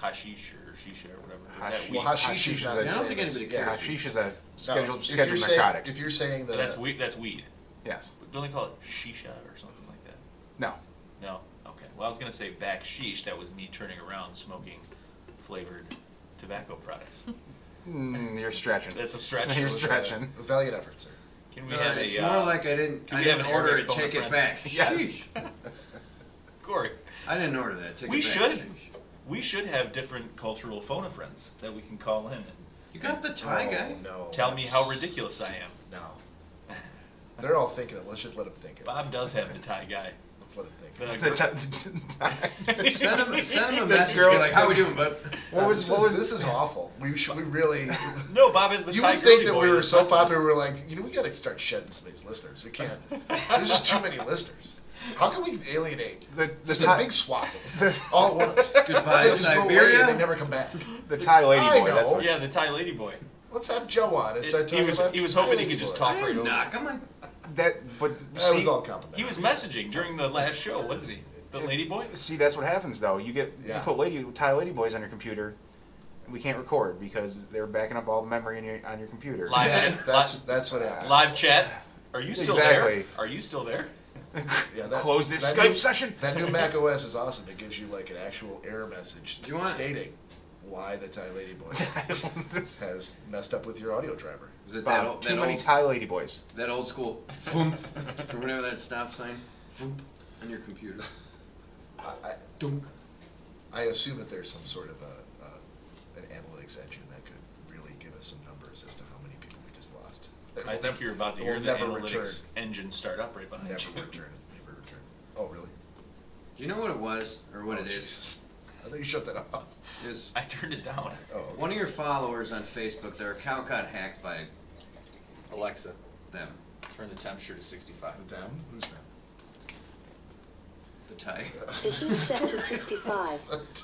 hashish or shisha or whatever. Is that
Hashish.
weed?
Well, hashish
Hashish
is
is
not
a-
the
I don't
same
think
as-
anybody
Yeah,
cares.
hashish is a
No,
scheduled
if you're saying-
narcotic.
If you're saying
But
that
that's weed. That's weed.
Yes.
Don't they call it shisha or something like that?
No.
No. Okay. Well, I was gonna say backsheesh. That was me turning around smoking flavored tobacco products.
You're stretching.
That's a stretch.
You're
it was
stretching.
a valiant effort, sir.
Can we have
It's
a?
more like I
can
didn't
we have an
order
Arabic
it,
phone
take
friend?
it back.
Yes.
Sheesh.
Corey.
I didn't order that. Take
We
it back.
should.
Sheesh.
We should have different cultural phone friends that we can call in and
You got the tie
Oh,
guy.
No.
tell me
that's-
how ridiculous I am.
No. They're all thinking it. Let's just let them think it.
Bob does have the tie guy.
Let's let them think
The-
it.
Send him a
The
message.
girl-
Be like, how we doing, bud?
This is awful. We really.
No, Bob is the
You
tie
would think
girly
that
boy
we were
that's
so
messaging.
popular. We're like, we got to start shedding some of these listeners. We can't. There's just too many listeners. How can we alienate
The
just
tie-
a big swath of them all at once?
Goodbye,
They just go away
Siberia.
and they never come back.
The Thai lady
I
boy. That's
know.
what.
Yeah, the tie lady boy.
Let's have Joe on and start
He
talking
was
about.
he was hoping he
Lady
could just
Boy.
talk right over.
Nah, come on.
But
That was
see,
all compliment.
He was messaging during the last show, wasn't he? The lady boy.
see, that's what happens though. You
Yeah.
put Thai lady boys on your computer, and we can't record because they're backing up all the memory on your computer.
Live
Yeah,
chat.
that's what happens.
Live chat. Are you still
Exactly.
there? Are you still there?
Yeah,
Close this
that
Skype
new-
session.
That new Mac OS is awesome. It gives you like an actual error message
Do you want-
stating why the Thai lady boy has messed up with your audio driver.
Is it
Bob, too many Thai lady boys.
that old school foomp, or whatever that stop sign foomp on your computer?
I,
Dunk.
I assume that there's some sort of an analytics engine that could really give us some numbers as to how many people we just lost. That
I
will
think
never-
you're about to
that
hear
will
the
never
analytics
return.
engine start up right behind
Never
you.
return. Never return. Oh, really?
Do you know what it was, or what
Oh,
it is?
Jesus. I think you shut that off.
It was
I turned it down.
Oh, okay.
one of your followers on Facebook. Their account got hacked by
Alexa,
them.
turn the temperature to 65.
Them? Who's them?
The tie.
The heat set to 65.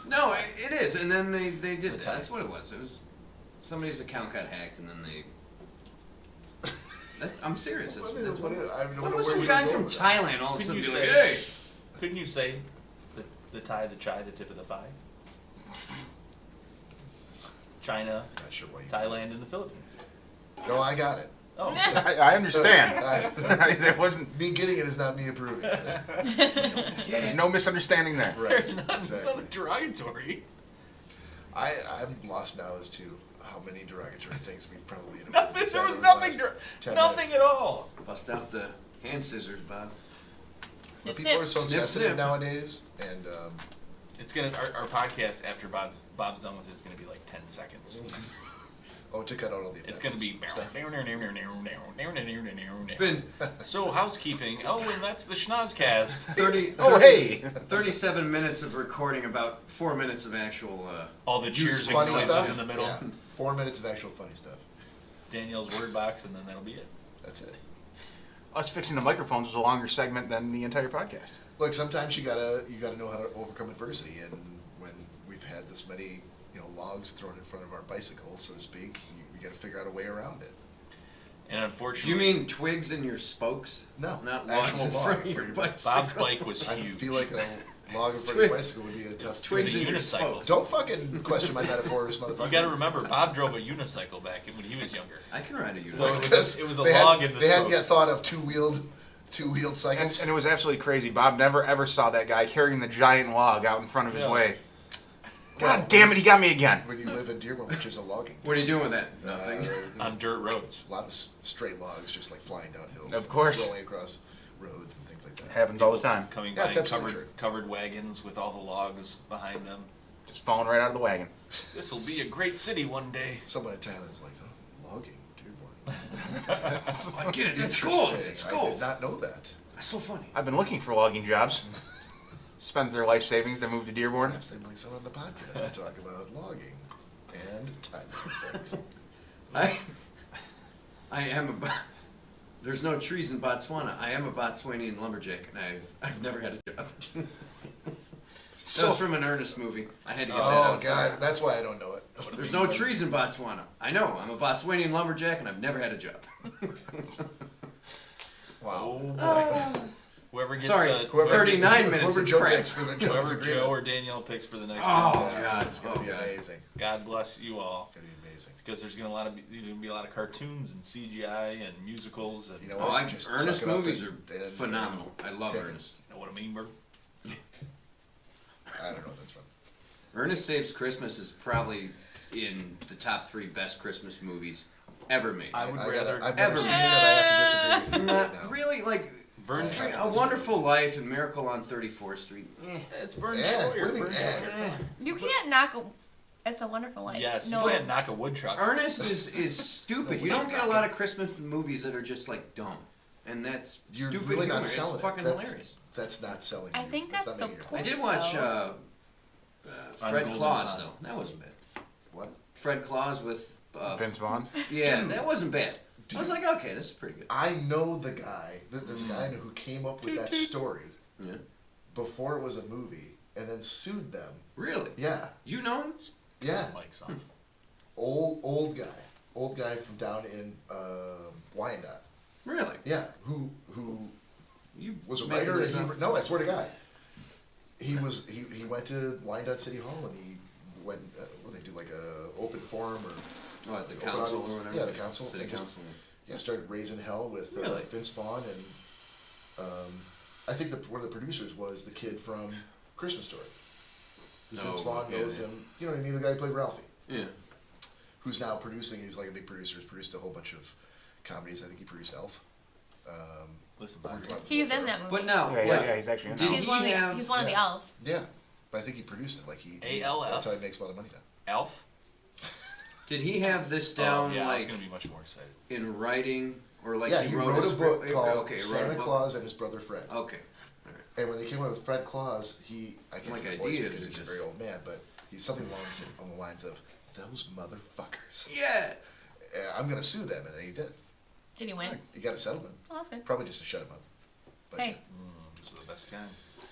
No, it is. And then they did
The
that.
tie.
That's what it was. It was somebody's account got hacked, and then they. I'm serious. That's,
What is-
that's
what is- I don't
What
know
was
where
some
we
guy
go
from
with that.
Thailand all of a
Couldn't
sudden
you
be like,
say-
hey?
Couldn't you say the tie, the chai, the tip of the thigh? China,
Not sure why you.
Thailand, and the Philippines.
No, I got it.
Oh,
I understand. There wasn't.
Me getting it is not me approving it.
There's no misunderstanding there.
Right.
it's not
Exactly.
derogatory.
I'm lost now as to how many derogatory things we've probably.
Nothing.
said
There was
over the
nothing.
last 10
Nothing
minutes.
at all.
Bust out the hand scissors, Bob.
But people are so
Snip,
sensitive
snip.
nowadays, and
It's gonna our podcast after Bob's done with it is gonna be like 10 seconds.
Oh, to cut out all the
It's gonna be.
stuff.
It's been
So housekeeping. Oh, and that's the Schnozzcast.
30,
Oh, hey!
37 minutes of recording, about 4 minutes of actual.
All the cheers and
funny
clinches
stuff
in the middle.
Yeah. 4 minutes of actual funny stuff.
Danielle's word box, and then that'll be it.
That's it.
Us fixing the microphones was a longer segment than the entire podcast.
Look, sometimes you gotta know how to overcome adversity, and when we've had this many logs thrown in front of our bicycle, so to speak, you got to figure out a way around it.
And
Do
unfortunately,
you mean twigs in your spokes?
No,
Not
actual
logs in
log
front
for
of your
your
bicycle.
Bob's bike was
I
huge.
feel like a log in front of
Twig-
your bicycle would be a tough
twigs
It was a
in your
unicycle.
spokes.
Don't fucking question my metaphors, motherfucker.
You got to remember, Bob drove a unicycle back when he was younger.
I can ride a
So
unicycle.
it was a
They
log
had,
in the
They hadn't yet
spokes.
thought of two-wheeled cycles.
And it was absolutely crazy. Bob never ever saw that guy carrying the giant log out in front of his
Yeah.
way. God damn it, he got me again.
When you live in Dearborn, which is a logging.
What are you doing with that? Nothing.
there's
On dirt roads.
a lot of straight logs just like flying down hills.
Of course.
Rolling across roads and things like that.
Happens all the time.
Coming
Yeah,
by
it's
in
absolutely true.
covered wagons with all the logs behind them.
Just falling right out of the wagon.
This will be a great city one day.
Someone in Thailand's like, oh, logging, Dearborn.
I get it. It's cool.
Interesting.
It's
I
cool.
did not know that.
That's so funny.
I've been looking for logging jobs. Spends their life savings to move to Dearborn.
Perhaps they'd like someone on the podcast to talk about logging and Thailand things.
I am a. There's no trees in Botswana. I am a Botswanian lumberjack, and I've never had a job. That was from an Ernest movie. I had to get that
Oh,
out.
God, that's why I don't know it.
There's no trees in Botswana. I know. I'm a Botswanian lumberjack, and I've never had a job.
Wow.
Oh boy. Whoever gets
Sorry,
Whoever
39 minutes
Whoever
of
Joe
crap.
picks for the Jones
whoever
agreement.
Joe or Danielle picks for the next
Oh,
one.
God.
It's gonna be
God.
amazing.
God bless you all.
It's gonna be amazing.
Because there's gonna be a lot of cartoons and CGI and musicals and
You know
Oh,
what? Just
Ernest
suck it up
movies
and-
are
and-
phenomenal. I love
take it.
Ernest.
you know what I mean, Bert?
I don't know what that's from.
Ernest Saves Christmas is probably in the top 3 best Christmas movies ever made.
I would
gotta-
rather
I've never
ever-
seen it, and I have to disagree with you right now.
Not really, like
Vern.
Yeah.
A Wonderful Life and Miracle on 34th Street.
It's Vern
Yeah,
Troyer.
what do you mean,
Vern
yeah?
Troyer.
You can't knock a. It's a Wonderful Life.
Yes,
No.
you can't knock a wood chuck.
Ernest is stupid. You don't get a lot of Christmas movies that are just like dumb, and that's
You're
stupid
really
humor.
not selling
It's
it.
fucking
That's-
hilarious.
That's not selling.
I
you.
think that's
not
the
making your
point.
I did watch
On
Fred
Golden
Claus
Pond.
though. That wasn't bad.
What?
Fred Claus with
Vince Vaughn.
yeah,
Dude.
that wasn't bad. I was
Dude.
like, okay, this is pretty good.
I know the guy. There's a guy who came up with that story
Yeah,
before it was a movie, and then sued them.
really?
Yeah,
You know him?
yeah.
Mike's off.
Old guy from down in Wyandotte.
Really?
Yeah, who
You
was a
making
writer.
this
And
up?
no, I swear to God, he went to Wyandotte City Hall and he went. What they do, like a open forum or
Oh, at the
open
council
audience?
or whatever.
Yeah, the council.
City
And just-
council.
Yeah, started raising hell with
Really?
Vince Vaughn and I think one of the producers was the kid from Christmas Story. 'Cause Vince
Oh,
Vaughn
yeah,
knows
yeah.
him. You know what I mean? The guy who played Ralphie,
Yeah.
who's now producing. He's like a big producer. He's produced a whole bunch of comedies. I think he produced Elf.
Listen,
Worked
Bobby.
a lot with
He's
Will
in that
Ferrell.
movie.
But now,
Yeah, he's actually in
Did
that.
He's
he
one of the.
have-
He's one of the
yeah.
elves.
Yeah, but I think he produced it. Like he
ALF?
That's how he makes a lot of money now.
Alf?
did he have this down
Oh, yeah, I was
like
gonna be much more excited.
in writing or like
yeah,
he
he
wrote,
wrote a book
script?
called
Okay, he wrote a
Santa
book.
Claus and His Brother Fred.
Okay.
And when they came out with Fred Claus, I can't
Like
get the voice
ideas,
because
it's
he's a
just-
very old man, but he's something along the lines of, those motherfuckers.
Yeah.
I'm going to sue them, and he did.
Did he win?
He got a settlement.
Oh, that's good.
Probably just to shut him up. But,
Hey.
Those are the best kind.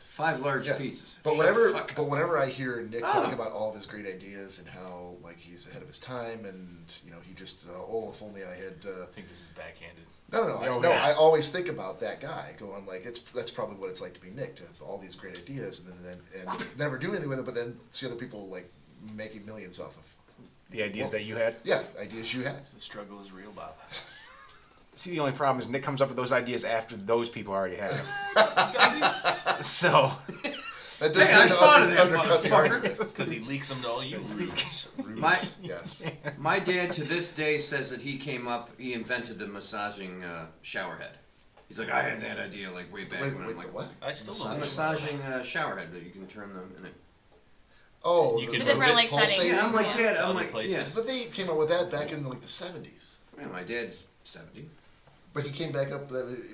5 large
Yeah.
pizzas.
But whenever I hear Nick
Oh.
talk about all of his great ideas and how like he's ahead of his time, and he just if only I had.
I think this is backhanded.
No,
Oh, yeah.
I always think about that guy going like that's probably what it's like to be Nick, to have all these great ideas and then never do anything with it, but then see other people like making millions off of
The ideas that you had.
ideas you had.
The struggle is real, Bob.
See, the only problem is Nick comes up with those ideas after those people already have them. So,
That does
Hey, I
tend to
thought of that,
undercut the
motherfucker.
argument.
Because he leaks them to all you rubes.
Rubes, yes.
My dad to this day says that he invented the massaging shower head. He's like, I had that idea like way back when I'm
Wait,
like,
what?
I still
A
don't know.
massaging shower head that you can turn them in it.
Oh,
You
the
can
The different, like,
pulsating?
settings.
Yeah, I'm like,
Yeah.
Dad, I'm
Other
like,
places.
yeah.
But they came out with that back in like the 70s.
Man, my dad's 70.
But he came back up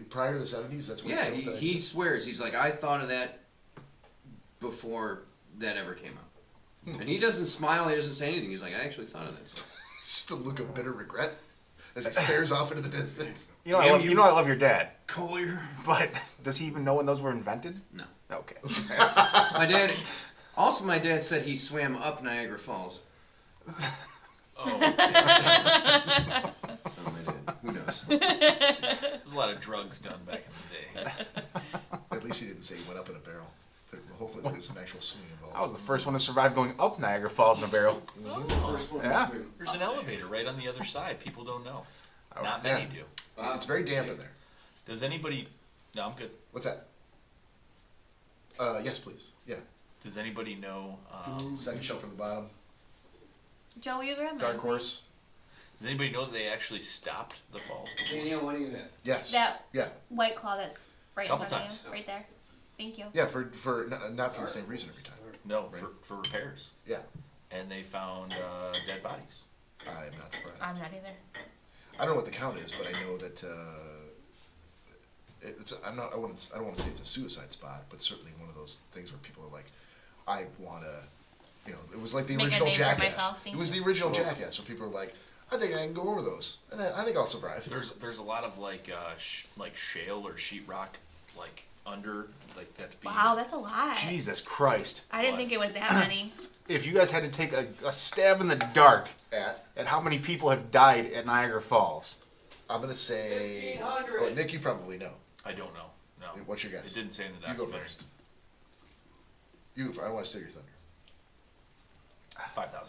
prior to the 70s. That's what
Yeah,
came up with that
he
idea?
swears. He's like, I thought of that before that ever came out. And he doesn't smile. He doesn't say anything. He's like, I actually thought of this.
Just a look of bitter regret as he stares off into the distance.
You know, I love your dad,
Collier.
but does he even know when those were invented?
No.
Okay.
My dad. Also, my dad said he swam up Niagara Falls.
Oh,
Oh, my dad. Who knows?
there's a lot of drugs done back in the day.
At least he didn't say he went up in a barrel. Hopefully there was some actual swimming involved.
I was the first one to survive going up Niagara Falls in a barrel.
Oh,
Yeah.
there's an elevator right on the other side. People don't know.
Oh,
Not
yeah.
many do.
It's very damp in there.
Does anybody? No, I'm good.
What's that? Yes, please. Yeah.
Does anybody know?
Second shelf from the bottom.
Joe, will you grab mine,
Dark
please?
horse.
Does anybody know that they actually stopped the falls?
Danielle, what do you have?
Yes.
That
Yeah.
White Claw that's right
Couple
in front
times.
of you, right there. Thank you.
Yeah, for not for the same reason every time.
No,
Right.
for repairs.
Yeah.
And they found dead bodies.
I am not surprised.
I'm not either.
I don't know what the count is, but I know that it's. I don't want to say it's a suicide spot, but certainly one of those things where people are like, I want to. You know, it was like the
Make a
original
name for
Jackass.
myself,
It was the original Jackass, where people are like, I think I can go over those, and I think I'll survive.
There's a lot of like shale or sheetrock like under like that's being.
Wow, that's a lot.
Jesus Christ.
I didn't
What?
think it was that many.
If you guys had to take a stab in the dark at how many people have died at Niagara Falls.
I'm gonna say.
1,500.
Oh, Nick, you probably know.
I don't know. No.
What's your guess?
It didn't say in the
You go
documentary.
first. I don't want to steal your thunder.
5,000.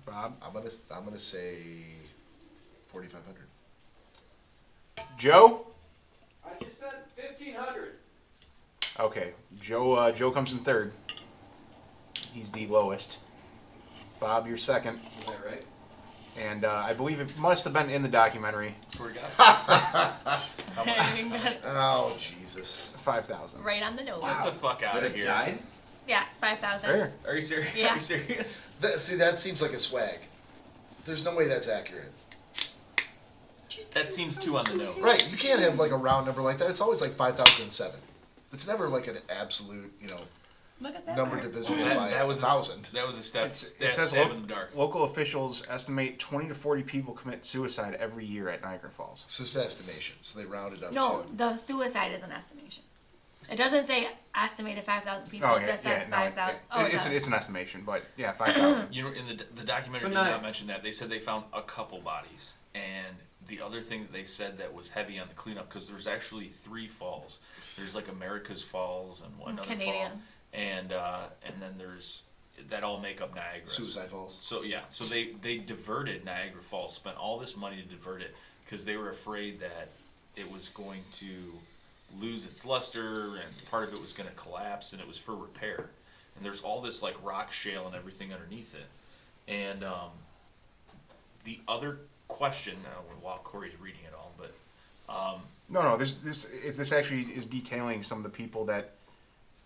Bob?
I'm gonna say 4,500.
Joe?
I just said 1,500.
Okay. Joe comes in third. He's the lowest. Bob, you're second.
Is that right?
And I believe it must have been in the documentary.
Swear to God.
I think that-
Oh Jesus!
5,000.
right on the nose.
Get the fuck out
But
of
it
here.
died?
Yes, 5,000.
There.
Are you serious?
Yeah.
Are you serious?
See, that seems like a swag. There's no way that's accurate.
That seems too on the nose.
Right? You can't have like a round number like that. It's always like 5,007. It's never like an absolute,
Look at that.
number
part.
divisible
Well,
by
that was
1,000.
That was a step.
It
Stab
says
in the dark.
local officials estimate 20 to 40 people commit suicide every year at Niagara Falls.
So it's an estimation. So they round it up
No,
to.
the suicide is an estimation. It doesn't say estimated 5,000 people.
Oh,
it
yeah,
just says
no,
5,000. Oh, it
it's
does.
an estimation, but yeah, 5,000.
You know, in the documentary
But
did
not-
not mention that. They said they found a couple bodies, and the other thing that they said that was heavy on the cleanup because there's actually 3 falls. There's like America's Falls and one other
Canadian.
fall, and then there's that all make up Niagara.
Suicide Falls.
So yeah, so they diverted Niagara Falls, spent all this money to divert it because they were afraid that it was going to lose its luster and part of it was going to collapse and it was for repair. And there's all this like rock shale and everything underneath it. And the other question, while Cory's reading it all, but
No, this actually is detailing some of the people that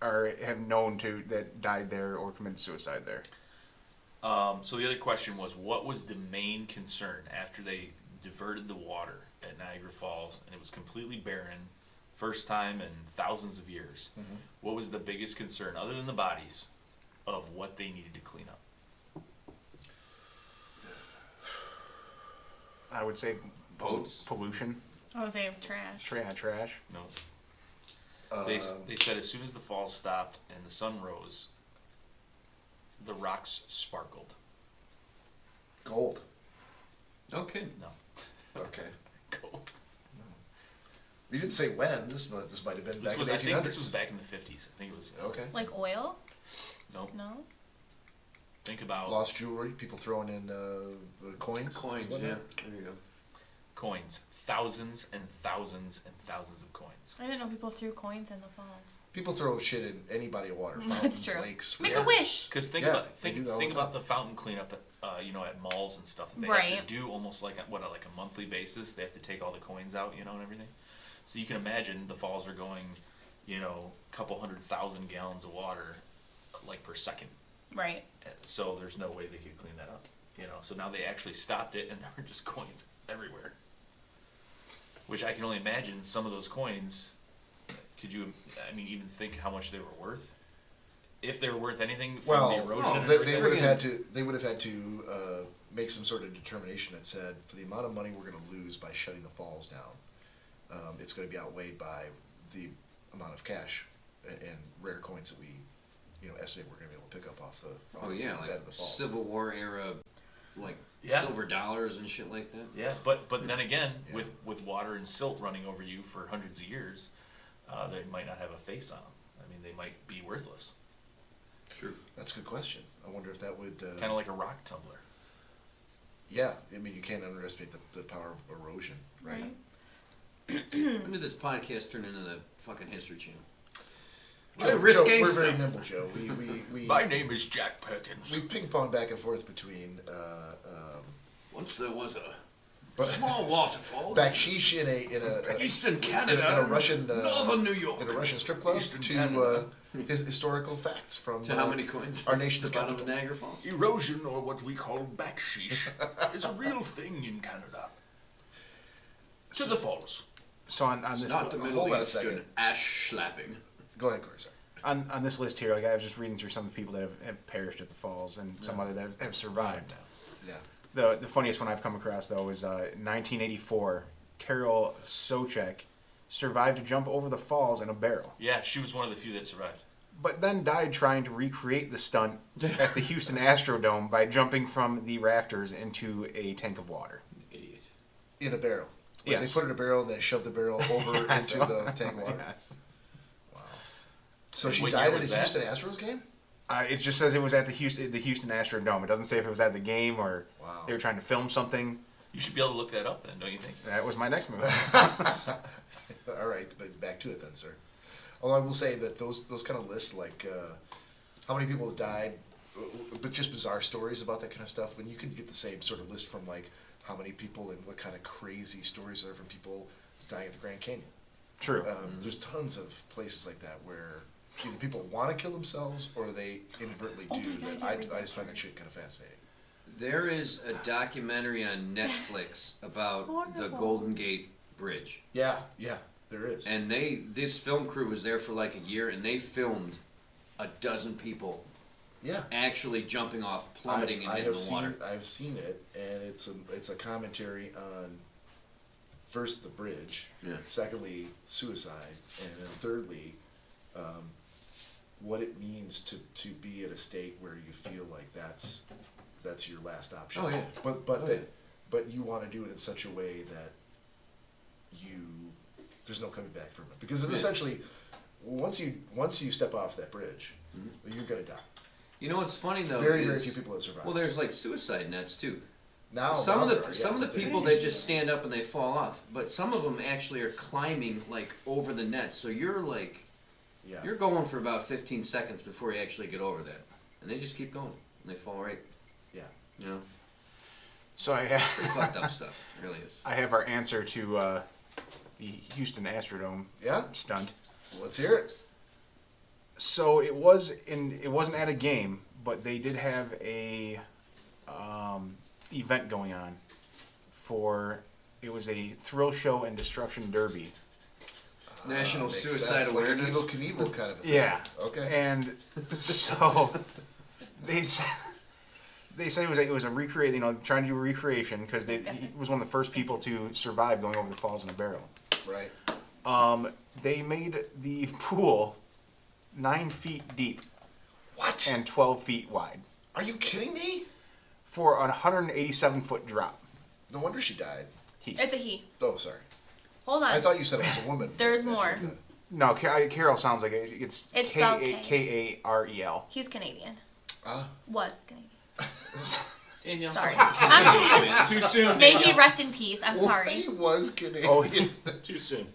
have known that died there or committed suicide there.
so the other question was, what was the main concern after they diverted the water at Niagara Falls and it was completely barren, first time in thousands of years?
Mhm.
What was the biggest concern, other than the bodies, of what they needed to clean up?
I would say
Boats?
pollution,
I would say trash.
No.
trash.
They
Um,
said as soon as the falls stopped and the sun rose, the rocks sparkled.
Gold.
Okay.
No.
Okay.
Gold.
You didn't say when. This might have been
This
back
was,
in
I
the
think
1800s.
this was back in the 50s. I think it was.
Okay.
Like oil?
No.
No?
Think about
Lost jewelry. People throwing in coins.
Coins, yeah.
whatnot.
There you go.
coins. Thousands and thousands and thousands of coins.
I didn't know people threw coins in the falls.
People throw shit in any body of water.
That's
Fountains,
true.
lakes.
Make a
rivers.
wish.
Because think
Yeah,
about
they do that all
think
the
about
time.
the fountain cleanup at at malls and stuff that they have
Right.
to do almost like like a monthly basis. They have to take all the coins out, and everything. So you can imagine the falls are going, a couple 100,000 gallons of water like per second.
Right.
So there's no way they could clean that up. So now they actually stopped it, and there were just coins everywhere. Which I can only imagine some of those coins. Could you, even think how much they were worth? If they were worth anything from the erosion. And
they
everything?
would have had to. They would have had to make some sort of determination that said, for the amount of money we're going to lose by shutting the falls down, it's going to be outweighed by the amount of cash and rare coins that we, estimate we're going to be able to pick up off the bed of the falls.
Civil War era, like silver dollars and shit like that.
Yeah, but then again, with water and silt running over you for hundreds of years, they might not have a face on them. They might be worthless.
True.
That's a good question. I wonder if that would...
kind of like a rock tumbler.
Yeah, you can't underestimate the power of erosion.
Right.
When did this podcast turn into the fucking History Channel?
Joe,
Risque
we're
stuff.
very nimble, Joe. We
My name is Jack Perkins.
we ping pong back and forth between
Once there was a
but
small waterfall.
backsheesh in a
Eastern
in
Canada,
a Russian
northern New York.
in a Russian strip club
Eastern
to
Canada.
historical facts from
To how many coins?
our nation's
the bottom of
capital.
Niagara Falls.
Erosion, or what we call backsheesh, is a real thing in Canada. To the falls.
So on
It's
this
not the Middle
hold on a
Eastern
second.
ash slapping.
Go ahead, Cory. Sorry.
on this list here, like I was just reading through some of the people that have perished at the falls and some other that have survived.
Yeah.
The funniest one I've come across though is 1984. Carol Socek survived to jump over the falls in a barrel,
Yeah, she was one of the few that survived.
but then died trying to recreate the stunt at the Houston Astrodome by jumping from the rafters into a tank of water.
Idiot.
In a barrel. Like
Yes.
They put it in a barrel and then shoved the barrel over into the tank of water.
Yes.
Wow. So
And
she
what
died
year
at a
was that?
Houston Astros game?
It just says it was at the Houston Astrodome. It doesn't say if it was at the game or
Wow.
they were trying to film something.
You should be able to look that up then, don't you think?
That was my next move.
All right, but back to it then, sir. Although I will say that those kind of lists, like how many people have died, but just bizarre stories about that kind of stuff, when you can get the same sort of list from like how many people and what kind of crazy stories there are from people dying at the Grand Canyon.
True.
There's tons of places like that where either people want to kill themselves or they inadvertently
Oh
do.
my God,
That
I read
I just find that shit kind of fascinating.
There is a documentary on Netflix about the
Wonderful.
Golden Gate Bridge.
Yeah, there is.
And this film crew was there for like a year, and they filmed a dozen people
Yeah.
actually jumping off, plummeting and hitting the water.
I've seen it, and it's a commentary on first the bridge,
Yeah.
secondly suicide, and then thirdly what it means to be at a state where you feel like that's your last option.
Oh, yeah.
But you want to do it in such a way that there's no coming back from it, because
Yeah.
essentially once you step off that bridge, you're gonna die.
You know what's funny though?
Very
is,
few people that survive.
Well, there's like suicide nets too.
now
Some
now
of
there
the
are,
some of the
but they-
people they just stand up and they fall off, but some of them actually are climbing like over the net. So you're like
yeah.
you're going for about 15 seconds before you actually get over that, and they just keep going and they fall right.
Yeah.
You know,
So I
pretty
have,
fucked up stuff. It really is.
I have our answer to the Houston Astrodome
Yeah.
stunt.
Let's hear it.
So it wasn't at a game, but they did have a event going on it was a thrill show and destruction derby.
National
Makes
Suicide
sense.
Awareness.
Like an Evel Knievel kind of a thing.
Yeah.
Okay.
And so they said it was a recreate, trying to do a recreation because he was one of the first people to survive going over the falls in a barrel.
Right.
They made the pool 9 feet deep
What?
and 12 feet wide
Are you kidding me?
for a 187-foot drop.
No wonder she died.
It's a he.
Oh, sorry.
Hold on.
I thought you said it was a woman.
There's more.
No, Carol sounds like it's
It's spelled
Karel.
He's Canadian.
Ah.
Was Canadian.
Danielle.
Sorry.
Too soon.
May he
Danielle.
rest in peace. I'm
Well,
sorry.
He was Canadian.
Oh,
Too soon.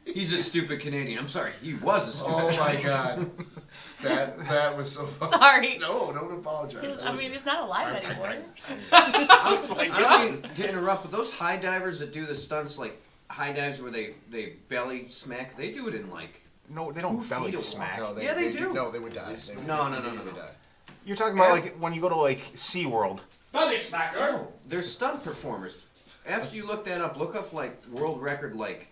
He's a stupid Canadian. I'm sorry. He was a stupid
Oh my
Canadian.
God. That was so funny.
Sorry.
No, don't apologize.
I mean, he's not alive anymore.
I mean, to interrupt, but those high divers that do the stunts, like high dives where they belly smack, they do it in like
No, they don't
Who
belly
feed a
smack.
No,
Yeah, they do.
No, they would die. They would
No.
immediately die.
You're talking about like when you go to like SeaWorld.
Belly smacker.
No, they're stunt performers. After you look that up, look up like world record like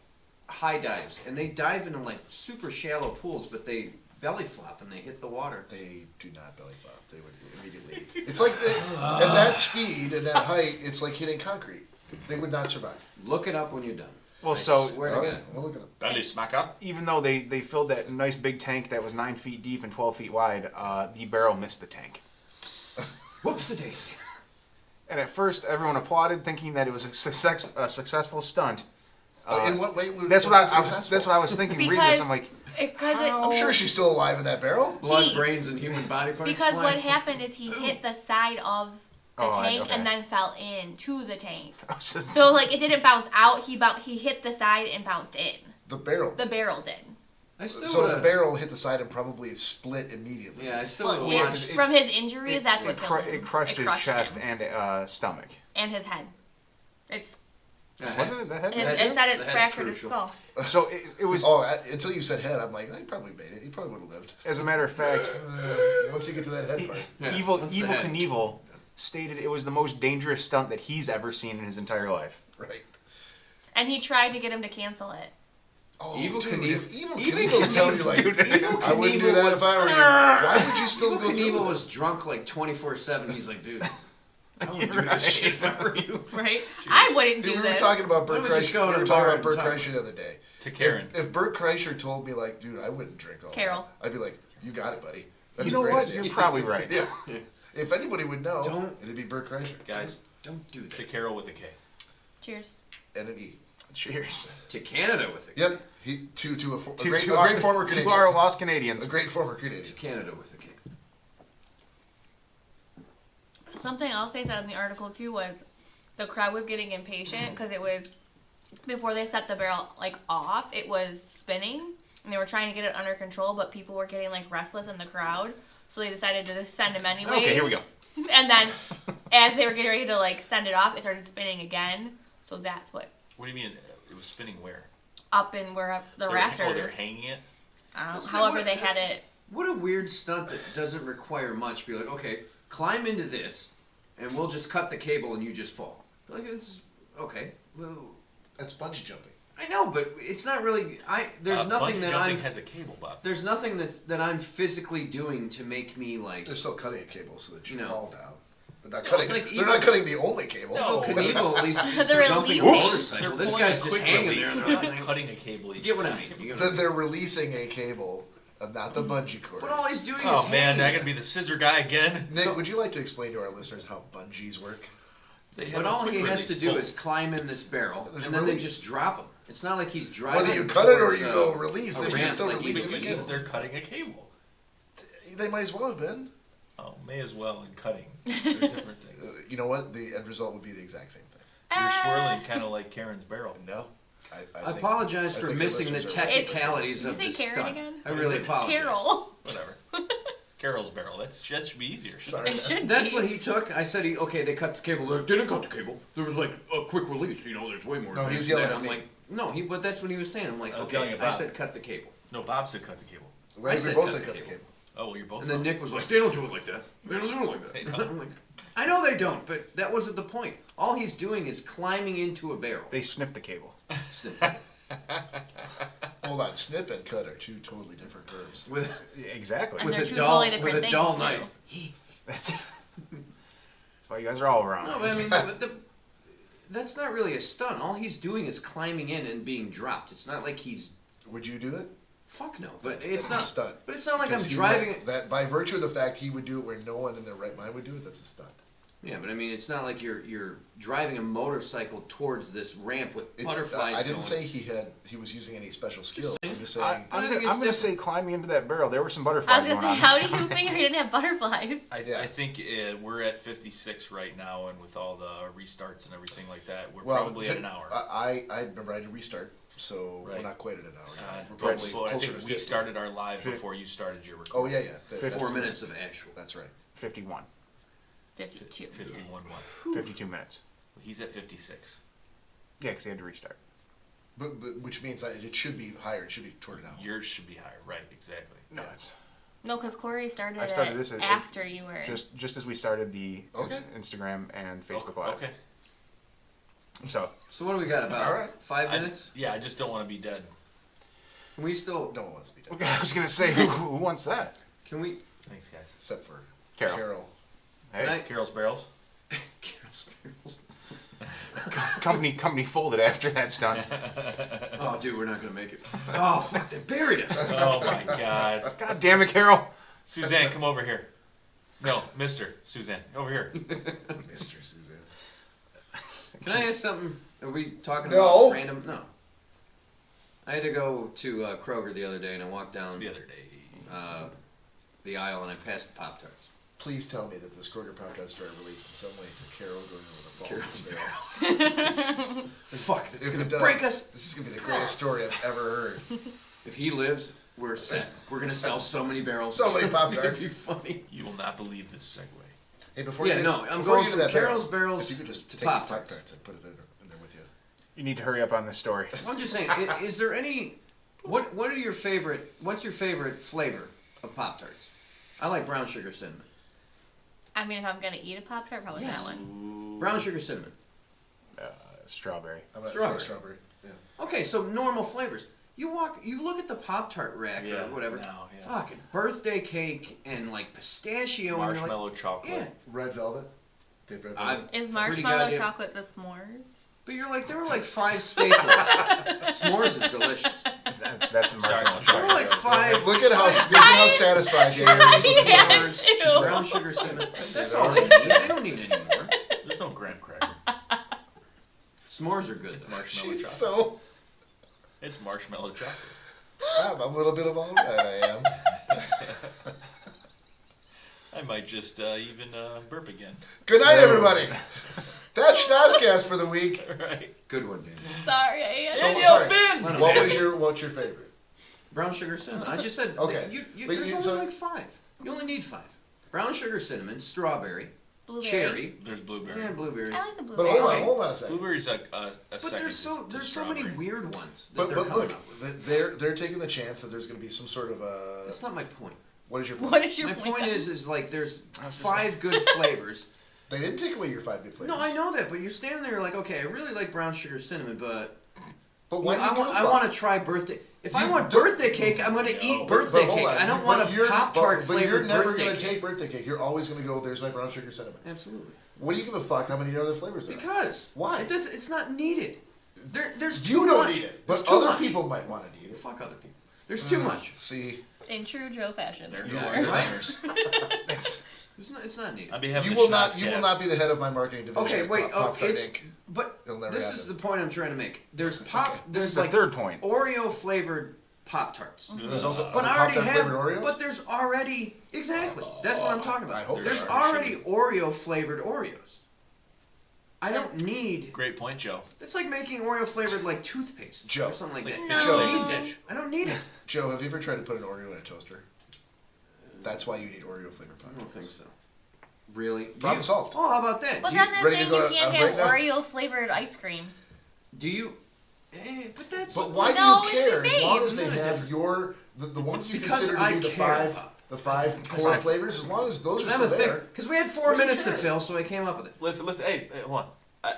high dives, and they dive into like super shallow pools, but they belly flop and they hit the water.
They do not belly flop. They would immediately. It's like at that speed and that height, it's like hitting concrete. They would not survive.
Look it up when you're done.
Well,
I
so
swear to God.
Well, look at them.
Belly smacker.
even though they filled that nice big tank that was 9 feet deep and 12 feet wide, the barrel missed the tank.
Whoops a daisy.
And at first, everyone applauded, thinking that it was a successful stunt.
In what way would
That's
it
what
be successful?
that's what I was thinking. Reading
Because
this, I'm like,
I'm sure she's still alive in that barrel.
Blood,
He-
brains, and human body parts.
Because what
flying.
happened is he hit the side of the tank
okay.
and then fell into the tank.
I was just-
So like it didn't bounce out. He hit the side and bounced in.
The barrel.
The barrel did.
I still
So the
would've-
barrel hit the side and probably split immediately.
Yeah, I still
Well,
would
it-
have watched.
from his injuries, that's what killed him.
It crushed his chest
him.
and stomach.
And his head. It's
Wasn't it the head?
it,
That's-
it said it's
that's
fractured his
crucial.
skull.
So it was,
Until you said head, I'm like, he probably made it. He probably would have lived.
as a matter of fact,
Once you get to that head part.
Yes,
Evil
that's the head.
Knievel stated it was the most dangerous stunt that he's ever seen in his entire life.
Right.
And he tried to get him to cancel it.
Oh,
Evil
dude,
Knievel-
if Evil
Evil
Knievel's telling you, like,
Evil
I wouldn't do
Knievel
that
was-
if I were you. Why would you still
Evil
go through
Knievel
with
was
it?
drunk like 24/7. He's like, dude, I wouldn't do
Right.
this shit if I were you.
Right? I wouldn't
Dude,
do
we were
this.
talking about Bert
Why don't we just
Kreischer.
go
We
to
were
the
talking
bar
about
and
Bert
talk?
Kreischer the other day.
To Karen.
If Bert Kreischer told me, like, dude, I wouldn't drink all
Carol.
that, I'd be like, you got it, buddy. That's
You
a
know
great
what?
idea.
You're probably right.
Yeah. If anybody would know,
Don't-
it'd be Bert Kreischer.
Guys,
Don't do
to
that.
Carol with a K.
Cheers.
And an E.
Cheers.
To Canada with it.
Yep. He to a great
our,
former
to
Canadian.
our lost Canadians.
A great former
To
Canadian.
Canada with a K.
Something else they said in the article too was the crowd was getting impatient because it was before they set the barrel like off, it was spinning and they were trying to get it under control, but people were getting like restless in the crowd, so they decided to just send him anyways.
Okay, here we go.
And then as they were getting ready to like send it off, it started spinning again. So that's what
What do you mean? It was spinning where?
up and where up the
They were-
rafters.
Oh, they were hanging it?
So
However,
what-
they had it.
What a weird stunt that doesn't require much. Be like, okay, climb into this, and we'll just cut the cable and you just fall. Like, it's okay. Well,
That's bungee jumping.
I know, but it's not really. There's nothing
Bungee
that
jumping
I'm.
has a cable, Bob.
There's nothing that I'm physically doing to make me like.
They're still cutting a cable so that you
No.
fall down. They're not
No,
cutting.
it's like
They're not
Evil-
cutting the only cable.
No,
Knievel at least is
They're
jumping a
releasing-
motorcycle.
They're
This
pulling
guy's
a
just
quick
hanging
release.
there.
They're
And
not cutting a cable.
You get what I mean? You get what I mean?
They're releasing a cable, not the bungee cord.
But all he's doing is
Oh man,
hanging.
I gotta be the scissor guy again.
Nick, would you like to explain to our listeners how bungees work?
They have
But
a
all
quick
he has
release
to do
pull.
is climb in this barrel,
There's
and
a
then they
release.
just drop him. It's not like he's driving.
Whether you cut it or
towards,
you go release
a
it, you're
ramp
still
like
releasing the
Evil
cable.
Knievel.
They're cutting a cable.
They might as well have been.
Oh, may as well in cutting. They're different things.
You know what? The end result would be the exact same thing.
You're swirling kind of like Karen's barrel.
No.
I
think-
apologize
I
for
think your
missing the
listeners are-
technicalities
Did
of
you
this
say Karen
stunt.
again?
I
What
really
is it?
apologize.
Carol.
Whatever. Carol's barrel. That should be easier.
Sorry.
It should
That's
be.
what he took. I said, okay, they cut the cable. They didn't cut the cable. There was like a quick release. There's way more.
No, he was
things
yelling
than that.
at
I'm
me.
like, no, but that's what he was saying. I'm like,
I was
okay,
yelling at
I
Bob.
said cut the cable.
No, Bob said cut the cable.
Well,
I
we
said
both
cut
said
the
cut the
cable.
cable.
Oh, well, you're both
And then
wrong.
Nick was like, they don't do it like that. They don't do it like
They
that.
don't.
I'm like, I know they don't, but that wasn't the point. All he's doing is climbing into a barrel.
They sniffed the cable.
Hold on, snip and cut are two totally different verbs.
With
Exactly.
And
with
they're
a
two
dull
totally different
with a
things,
dull
too.
knife.
That's why you guys are all wrong.
No, but I mean, that's not really a stunt. All he's doing is climbing in and being dropped. It's not like he's
Would you do it?
fuck no. But
That's
it's
a
not.
stunt.
But it's not like I'm
'Cause he
driving
would-
it.
That by virtue of the fact he would do it where no one in their right mind would do it, that's a stunt.
Yeah, but I mean, it's not like you're driving a motorcycle towards this ramp with
It-
butterflies.
I didn't
going.
say he was using any special skills. I'm just
I,
saying.
I
I'm
think
going
it's
to say climbing into that barrel. There were some
I
butterflies
was gonna
going
say,
on.
how do you figure he didn't have butterflies?
Yeah.
I think we're at 56 right now, and with all the restarts and everything like that, we're
Well,
probably at an hour.
I remember I had to restart, so we're
Right.
not quite at an hour. yet. We're
But
probably
so I
closer
think
to
we
50.
started our live
Fif-
before you started your
Oh
recording.
yeah, yeah. That's
4 minutes of actual.
That's right.
51.
52.
51 1.
52 minutes.
He's at 56.
Yeah, because he had to restart.
But which means that it should be higher. It should be toward it out.
Yours should be higher, right? Exactly.
No, it's
No, because Cory started,
I started
it
this
after you were.
just as we started the
Okay.
Instagram and Facebook Live.
Okay.
So
So what do we got about
All right.
5 minutes?
Yeah, I just don't want to be dead.
Can we still?
No one wants to be done.
okay, I was gonna say who wants that?
Can we?
Thanks, guys.
Except for
Carol.
Can
Hey,
I?
Carol's Barrels.
Carol Spears.
company folded after that's done.
Oh, dude, we're not gonna make it. Oh, fuck! They buried us.
Oh my God.
God damn it, Carol!
Suzanne, come over here. No, Mr. Suzanne, over here.
Mr. Suzanne.
Can I ask something? Are we talking
No.
about random? No. I had to go to Kroger the other day, and I walked down
The other day.
the aisle, and I passed the Pop Tarts.
Please tell me that this Kroger Pop-Tarts driver relates in some way to Carol going over the falls.
Fuck, that's
If
gonna
it does,
break us.
this is gonna be the greatest story I've ever heard.
If he lives, we're set. We're gonna sell so many barrels.
So many Pop-Tarts.
It'd be funny.
You will not believe this segue.
Hey, before
Yeah,
you
no, I'm
before
going
you
from
do that barrel,
Carol's Barrels
if you could just
to
take these
Pop-Tarts.
Pop-Tarts and put it in there with you.
You need to hurry up on this story.
I'm just saying, is there any? What are your favorite? What's your favorite flavor of Pop Tarts? I like brown sugar cinnamon.
I mean, if I'm gonna eat a Pop Tart, probably
Yes.
that one.
Brown sugar cinnamon.
Strawberry.
I'm gonna
Strawberry.
say strawberry. Yeah.
Okay, so normal flavors. You look at the Pop Tart rack or whatever.
Now, yeah.
Fucking birthday cake and like pistachio and you're like,
Marshmallow chocolate.
yeah.
Red velvet. They have red
I-
velvet.
Is
Pretty
marshmallow
goddamn-
chocolate the s'mores?
But you're like, there were like 5 staples. S'mores is delicious.
That's the marshmallow
There were like 5.
Look at how satisfied Jerry is.
cherries,
Yeah,
s'mores,
too.
just brown sugar cinnamon. That's all they need. They don't need any more.
There's no graham cracker.
S'mores are good.
It's
Though.
marshmallow
She's
chocolate.
so.
It's marshmallow chocolate.
I'm a little bit of all right. I am.
I might just even burp again.
Good night, everybody. That's Schnozzcast for the week.
Right.
Good one, Daniel.
Sorry, I
So,
Danielle
sorry.
Finn!
What's your favorite?
Brown sugar cinnamon. I just said.
Okay. But
There's
you-
only
so-
like 5. You only need 5. Brown sugar cinnamon, strawberry,
Blueberry.
cherry,
There's blueberry.
and blueberry.
I like the
But
blueberry.
hold on a second.
Blueberry's a
But
second.
there's so many
strawberry.
weird ones that
But
they're
look,
coming up with.
they're taking the chance that there's going to be some sort of a.
That's not my point.
What is your point?
What is your
My point
then?
is like there's 5 good flavors.
They didn't take away your 5 good flavors.
No, I know that, but you're standing there like, okay, I really like brown sugar cinnamon, but
But why
I
do you
want to try birthday. If I
You
want
don't-
birthday cake, I'm going to
No.
eat
But
birthday
hold
cake.
on.
I don't
But
want a
you're-
Pop-Tart
but you're
flavored
never
birthday
gonna
cake.
take birthday cake. You're always going to go, there's my brown sugar cinnamon.
Absolutely.
What do you give a fuck how many other flavors there are?
Because
Why?
it's not needed. There's too
You don't
much.
need it,
There's
but
too
other
much.
people might want to need it.
Fuck other people. There's too much.
See,
In true Joe fashion.
There
you
you
are.
are,
Right?
listeners.
It's not needed.
On behalf
you
of
will
the
not
Schnozzcast.
be the head of my marketing division.
Okay,
at
wait. Oh,
Pop-Tart
it's
Inc.
but
It'll never
this
happen.
is the point I'm trying to make. There's
This
there's
is the
like
third point.
Oreo flavored Pop Tarts.
There's also
But
other
I already
Pop-Tart
have.
flavored Oreos.
But there's already exactly. That's what I'm talking
I
about.
hope
There's
there
are.
already Oreo flavored Oreos. I don't need.
Great point, Joe.
It's like making Oreo flavored like toothpaste
Joe.
or something like
It's
that.
like
I
No.
don't need
fish.
that. I don't need it.
Joe, have you ever tried to put an Oreo in a toaster? That's why you need Oreo flavored
I
Pop-Tarts.
don't think so. Really?
Problem solved.
Oh, how about that?
But
Do you,
that's the
ready to
thing,
go
you
to
can't
a
have
break now?
Oreo flavored ice cream.
do you? But that's.
But why
No,
do you
it's
care?
the
As long
same.
as they
It's not
have
different.
the ones you
Because
consider
I
to be
care.
the five core flavors, as long as those are
I'm
still
a thing.
there.
Because we had 4
What do you
minutes to
care?
fill, so I came up with it.
Listen. Hey, hold on.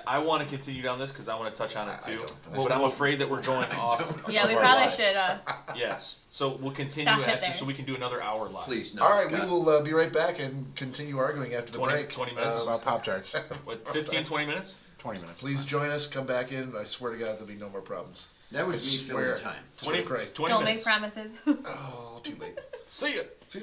I want to continue down this because I want to touch on it
I
too.
don't.
But I'm afraid that we're going off.
Yeah,
of
we
our
probably
live.
should.
Yes. So we'll continue
Stop it
after,
there.
so we can do another hour live.
Please, no.
All right, we
God.
will be right back and continue arguing after the
20
break.
20 minutes.
About Pop Tarts.
What, 15, 20 minutes?
20 minutes.
Please join us. Come back in. I swear to God, there'll be no more problems.
That was
I
me
swear.
filling time.
20,
Christ.
20
Don't
minutes.
make promises.
Oh, too late.
See ya.
See.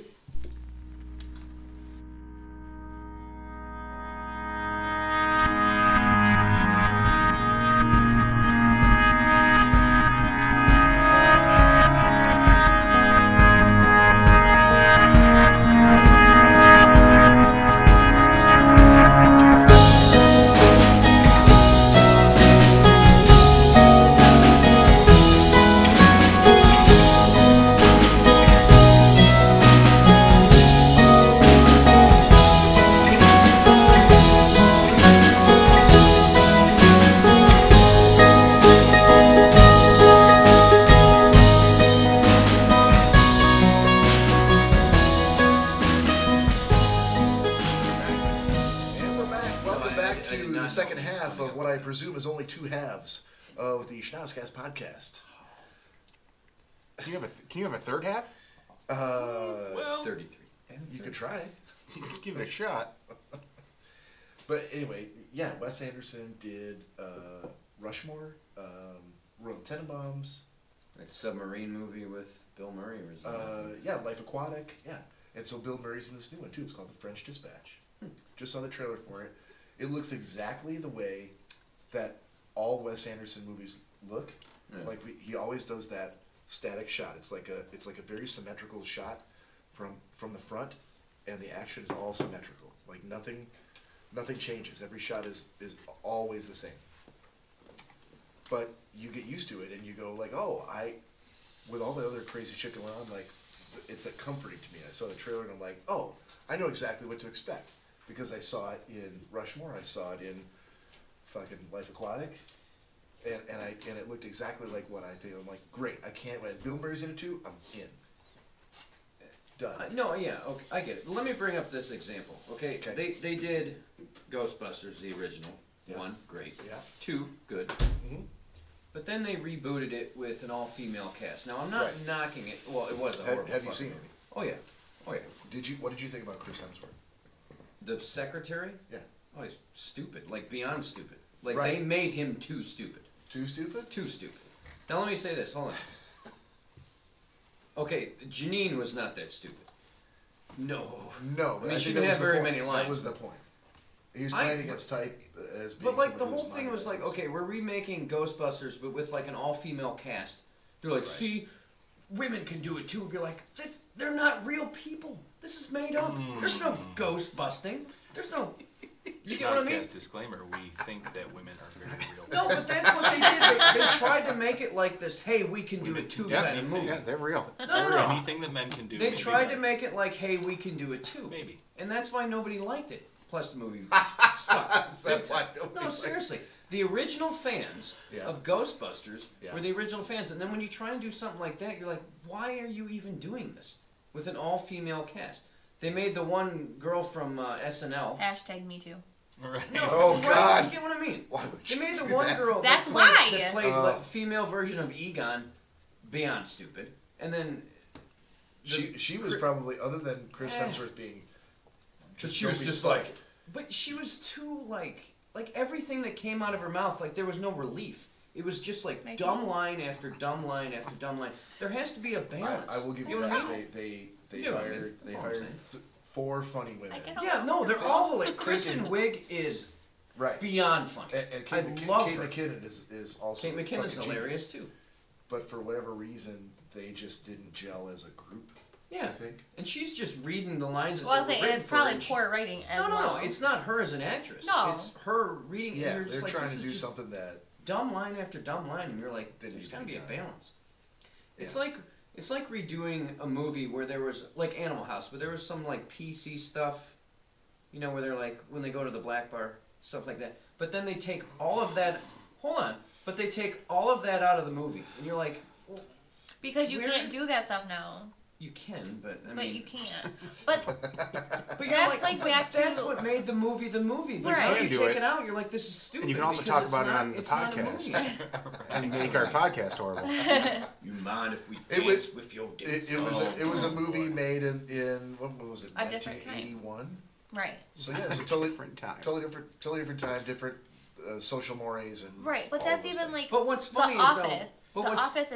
what I presume is only 2 halves of the Schnozzcast podcast.
Can you have a third half?
Well,
33.
You could try.
Give it a shot.
But anyway, yeah, Wes Anderson did Rushmore, Royal Tenenbaums,
That submarine movie with Bill Murray was
yeah, Life Aquatic, yeah. And so Bill Murray's in this new one too. It's called The French Dispatch. Just saw the trailer for it. It looks exactly the way that all Wes Anderson movies look.
Yeah.
Like he always does that static shot. It's like a very symmetrical shot from the front, and the action is all symmetrical. Like nothing changes. Every shot is always the same. But you get used to it, and you go like, oh, with all the other crazy shit going on, like, it's like comforting to me. I saw the trailer, and I'm like, oh, I know exactly what to expect. Because I saw it in Rushmore, I saw it in fucking Life Aquatic, and it looked exactly like what I think. I'm like, great, I can't wait. Bill Murray's in it too, I'm in. Done.
no, yeah, okay, I get it. Let me bring up this example, okay?
Okay.
They did Ghostbusters, the original.
Yeah.
1, great.
Yeah.
2, good.
Mm-hmm.
But then they rebooted it with an all-female cast. Now, I'm not
Right.
knocking it. Well, it was a horrible
Have you
fucking
seen
movie.
it?
Oh, yeah. Oh, yeah.
What did you think about Chris Hemsworth?
The secretary?
Yeah.
Oh, he's stupid. Like, beyond stupid. Like,
Right.
they made him too stupid.
Too stupid?
Too stupid. Now, let me say this. Hold on. Okay, Janine was not that stupid. No.
No,
I
but
mean,
I
she
think
didn't
that was
have
the
very
point.
many lines,
That was the
but-
point. He was playing against type as being
But, like, the
someone who
whole
was
thing was like,
minor.
okay, we're remaking Ghostbusters, but with, like, an all-female cast. They're like,
Right.
see, women can do it, too. You're like, they're not real people. This is made up. There's no ghost busting. There's no... You get what I mean?
Schnozzcast disclaimer: we think that women are very real.
No, but that's what they did. They tried to make it like this, hey, we can do it too
Yeah,
kind of movie.
yeah, they're real.
No.
Anything that men can do.
They
maybe
tried to
men.
make it like, hey, we can do it too.
Maybe.
And that's why nobody liked it. Plus the movie sucked.
Is that
Big
why
time.
nobody
No,
liked it?
seriously. The original fans
Yeah.
of Ghostbusters
Yeah.
were the original fans. And then when you try and do something like that, you're like, why are you even doing this with an all-female cast? They made the one girl from SNL.
Hashtag me too.
Right.
No,
Oh,
right,
God.
You get what I mean?
Why would
They
you
made the
do
one
that?
girl
That's
that
why.
played the female version of Egon, beyond stupid. And then
She was probably, other than Chris
Eh.
Hemsworth being...
But she was just like, but she was too like everything that came out of her mouth, like there was no relief. It was just like
Make
dumb
it-
line after dumb line after dumb line. There has to be a balance.
I will give
You
you
know
that.
what I mean?
They
You know what I mean?
hired,
That's
they
all I'm
hired
saying.
4 funny women.
I get
Yeah, no, they're all like Kristen
Freaking-
Wiig is
Right.
beyond funny.
And
I
Kate,
love
Kate
her.
McKinnon is also
Kate McKinnon's
fucking
hilarious
genius.
too.
But for whatever reason, they just didn't gel as a group,
Yeah,
I think.
and she's just reading the lines that
Well, I was
were
saying,
written
and it's
for her,
probably
and she-
poor writing as
No,
well.
it's not her as an actress.
No.
It's her reading. and
Yeah,
you're just
they're
like,
trying
this
to
is
do
just
something that...
dumb line after dumb line, and you're like,
Didn't
there's
need
got
to
to
be
be a
done.
balance. It's
Yeah.
like redoing a movie where there was like Animal House, but there was some like PC stuff, you know, where they're like when they go to the black bar, stuff like that. But then they take all of that. Hold on, but they take all of that out of the movie, and you're like, well,
Because you
Where-
can't do that stuff now.
you can, but I
But
mean,
you can't. But
But you're
That's like
but
back
that's
to-
what made the movie the movie. But
Right.
now
You
you
can
take
do
it
it.
out, you're like, this is stupid.
And you can also
because
talk
it's
about it
not-
on the
it's not a
podcast.
movie.
And make our podcast horrible.
You mind if we
It was-
dance with your
It,
dance?
it was
Oh,
a, it was a
oh,
movie
boy.
made in what was it,
A different time.
1981?
right.
So yeah, it's a totally
Different time.
totally different time, different social mores and
Right, but
all
that's
those
even
things.
like
But what's
The
funny is
Office.
but
The
what's
Office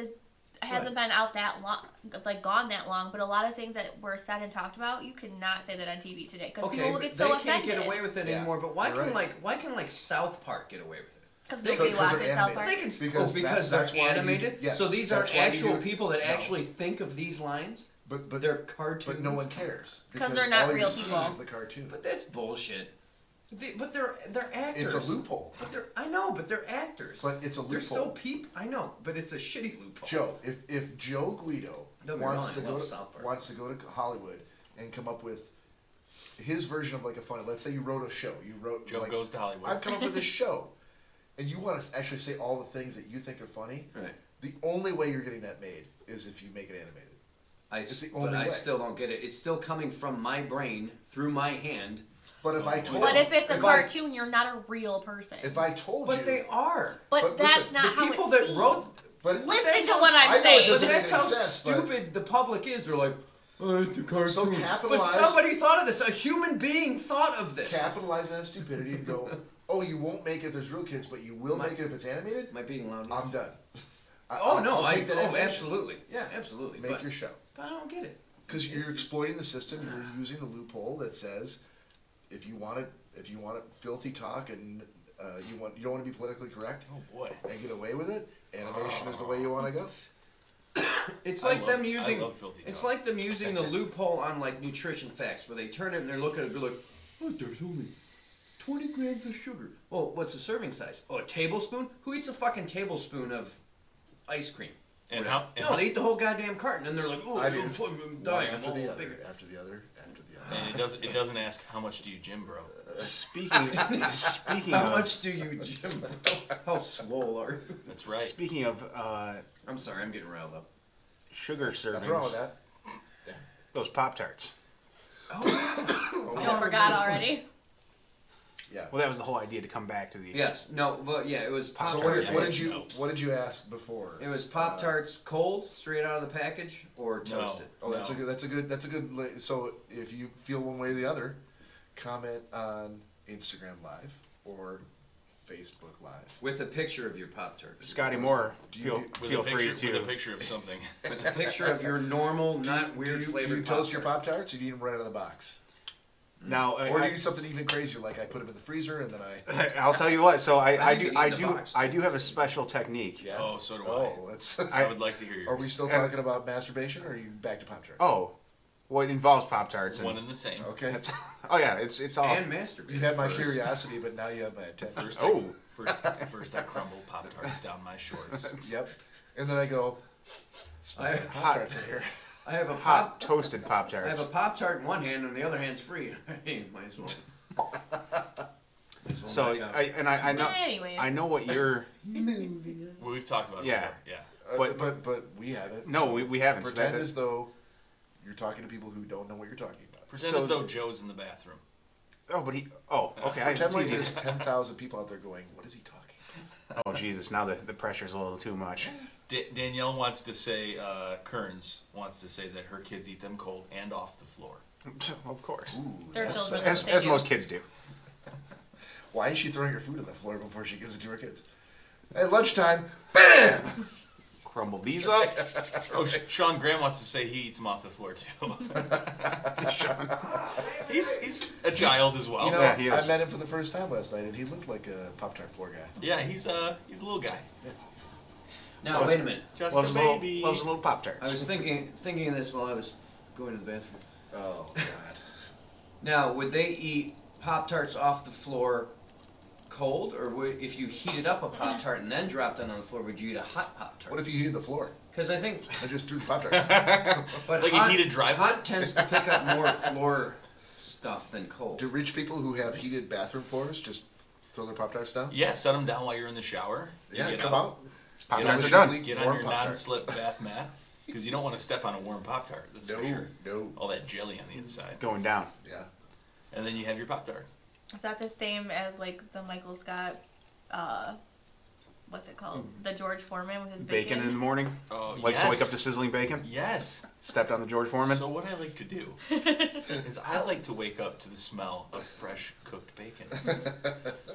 hasn't been out that long, like gone that long. But a lot of things that were said and talked about, you cannot say that on TV today because
okay,
people will
but
get
they
so
can't
offended.
get away with it
Yeah,
anymore. But why
you're
can
right.
like South Park get away with it?
Because
They-
nobody
because
watches
they're
South
animated.
Park.
They can
Because
because
that's
they're
why you-
animated.
yes,
so these
that's
aren't
why you
actual
do-
people that
no.
actually think of these lines.
but
They're cartoons.
but no one cares
'Cause
because
they're not
all
real
you see
people.
is the cartoon.
But that's bullshit. But they're actors.
It's a loophole.
But I know, but they're actors.
But it's a
They're still
loophole.
people. I know, but it's a shitty loophole.
Joe, if Joe Guido
Don't be
wants
wrong,
to
I
go
love
to,
South Park.
wants to go to Hollywood and come up with his version of like a funny, let's say you wrote a show, you wrote
Joe
like,
goes to Hollywood.
I've come up with this show, and you want to actually say all the things that you think are funny.
Right.
The only way you're getting that made is if you make it animated. It's the
but
only
I
way.
still don't get it. It's still coming from my brain through my hand
But if I told
But if it's a
if I-
cartoon, you're not a real person.
if I told
But
you,
they are.
But
but
that's
listen,
not
The
how
people
it's
that
seen.
wrote.
but
Listen to what I'm
I know it
saying.
But
doesn't make
that's
any
how
sense, but-
stupid the public is. They're like, oh, it's a cartoon.
So
But
capitalize.
somebody thought of this. A human being thought of this.
capitalize that stupidity and go, oh, you won't make it if there's real kids, but you will make it if it's animated.
Am I being loud?
I'm done.
Oh no!
I'll take that animation.
Absolutely.
Yeah,
absolutely.
Make
but,
your show.
but I don't get it.
Because you're exploiting the system. You're using the loophole that says if you want it filthy talk and you don't want to be politically correct
Oh boy.
and get away with it, animation is the way you want to go.
It's
I
like
love-
them
I
using.
love filthy
It's
talk.
like them using the loophole on like nutrition facts, where they turn it and they're looking at it and be like, oh, there's only 20 grams of sugar. Well, what's the serving size? Oh, a tablespoon? Who eats a fucking tablespoon of ice cream?
And
Whatever.
how? And
No,
how-
they eat the whole goddamn carton, and they're like, oh,
I do.
I'm
One
dying.
after the
Oh,
other,
bigger.
after the other, after the other.
And it doesn't ask how much do you gym, bro.
Speaking
How
of
much do you, Jim? How swole are you?
That's right.
speaking of
I'm sorry, I'm getting riled up.
sugar
Nothing wrong with
servings,
that.
those Pop-Tarts.
Don't forgot already.
Yeah.
Well, that was the whole idea to come back to the.
Yes, no, but yeah, it was Pop
So
Tarts.
what did you ask before?
It was Pop Tarts cold, straight out of the package, or
No.
toasted.
Oh, that's
No.
a good. So if you feel one way or the other, comment on Instagram Live or Facebook Live.
With a picture of your Pop Tart.
Scotty Moore,
Do you
feel,
get-
With
feel
a
free
picture, with
to.
a picture of something.
With a picture of your normal, not weird
do
flavored
you toast your
Pop-Tart.
Pop Tarts or do you eat them right out of the box?
Now,
Or do you do something even crazier, like I put them in the freezer and then I.
I'll tell you what. So I
think
do
you
I
need the
do
box.
I do have a special technique.
Yeah.
Oh, so do
Oh, that's.
I would like to hear yours.
Are we still talking about masturbation or are you back to Pop Tarts?
Oh, well, it involves Pop Tarts.
One and the same.
Okay.
It's, oh yeah, it's all.
And masturbate.
You had my
first.
curiosity, but now you have my attention.
First,
Oh.
first I crumble Pop Tarts down my shorts.
Yep. And then I go.
I-
Pop Tarts in here.
I have a
hot
Pop.
toasted Pop
I have
Tarts.
a Pop Tart in one hand, and the other hand's free. Hey, might as well.
So I know
Anyways.
I know what you're.
Well, we've talked about it
Yeah.
before. Yeah.
But-
we haven't.
No,
so
we haven't. So
Pretend
that-
as though you're talking to people who don't know what you're talking about.
Pretend
So-
as though Joe's in the bathroom.
Oh, but he. Oh, okay. I
Pretend like
see.
there's 10,000 people out there going, "What is he talking about?"
Oh Jesus! Now the pressure's a little too much.
Danielle wants to say, Kearns wants to say that her kids eat them cold and off the floor.
Of course,
Ooh,
Their
that's-
children.
as
They do.
most kids do.
Why is she throwing her food on the floor before she gives it to her kids? At lunchtime, bam!
Crumble these up.
Oh, Sean Graham wants to say he eats them off the floor too. he's a child as well.
You know,
Yeah, he
I
is.
met him for the first time last night, and he looked like a Pop Tart floor guy.
Yeah, he's a little guy.
Now, wait a minute.
Just
Loves
a
a little,
baby.
loves a little Pop Tarts.
I was thinking of this while I was going to the bathroom.
Oh God.
Now, would they eat Pop Tarts off the floor cold, or would, if you heated up a Pop Tart and then dropped it on the floor, would you eat a hot Pop Tart?
What if you heated the floor?
Because I think,
I just threw the Pop Tart.
but
Like a
hot,
heated driveway?
hot tends to pick up more floor stuff than cold.
Do rich people who have heated bathroom floors just throw their Pop Tarts down?
Yeah, set them down while you're in the shower. You
Yeah,
get
come
up,
out.
Pop
Get
Tarts
on
are
your
done.
Get on
Warm
your
Pop-Tart.
non-slip bath mat because you don't want to step on a warm Pop-Tart. That's for
No,
sure.
no.
All that jelly on the inside.
Going down.
Yeah.
And then you have your Pop-Tart.
Is that the same as like the Michael Scott, what's it called? The George Foreman with his
Bacon
bacon.
in the morning.
Oh,
Likes
yes.
to wake up to sizzling bacon.
Yes.
Stepped on the George Foreman.
So what I like to do is I like to wake up to the smell of fresh cooked bacon.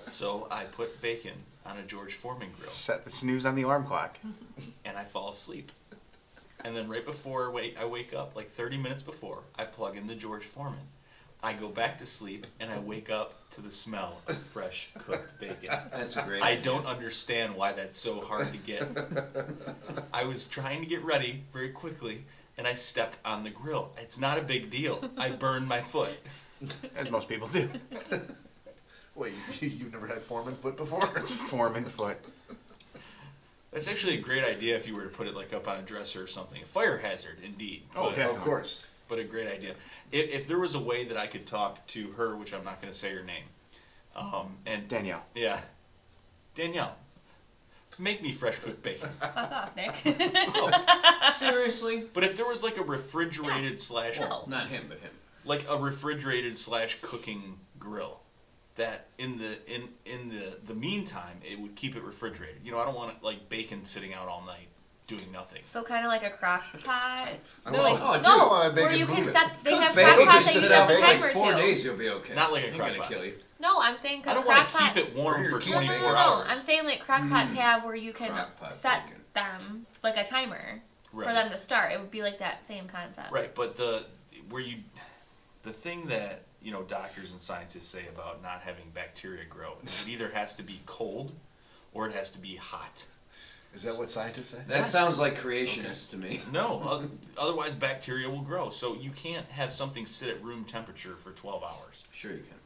So I put bacon on a George Foreman grill
Set the snooze on the alarm clock.
and I fall asleep. And then right before I wake up, like 30 minutes before, I plug in the George Foreman. I go back to sleep and I wake up to the smell of fresh cooked bacon.
That's a great
I
idea.
don't understand why that's so hard to get. I was trying to get ready very quickly and I stepped on the grill. It's not a big deal. I burned my foot.
As most people do.
Wait, you've never had Foreman foot before?
Foreman foot.
That's actually a great idea if you were to put it like up on a dresser or something. A fire hazard, indeed.
Oh,
but,
definitely.
Of course.
but a great idea. If there was a way that I could talk to her, which I'm not going to say her name, and
Danielle.
yeah, Danielle, make me fresh cooked bacon.
Fuck off, Nick.
Seriously?
But if there was like a refrigerated slash
No.
Not him, but him.
like a refrigerated slash cooking grill. That in the meantime, it would keep it refrigerated. You know, I don't want like bacon sitting out all night doing nothing.
So kind of like a crock pot.
No,
Like,
I do
no,
want a
where
bacon
you can
moving.
set. They have
Bacon
crock pots
just
that you
sit
set
out
the
for
timer
like 4
to.
days, you'll be okay.
Not like a
Ain't
crock
gonna
pot.
kill you.
No, I'm saying
I
because
don't
crock
want to
pot.
keep it warm for
You're keeping
24
bacon.
hours.
I'm saying like crock pots have where you can
Crock pot
set
bacon.
them like a timer
Right.
for them to start. It would be like that same concept.
Right, but the thing that doctors and scientists say about not having bacteria grow is it either has to be cold or it has to be hot.
Is that what scientists say?
That sounds like creationists to me.
No, otherwise bacteria will grow. So you can't have something sit at room temperature for 12 hours.
Sure you can.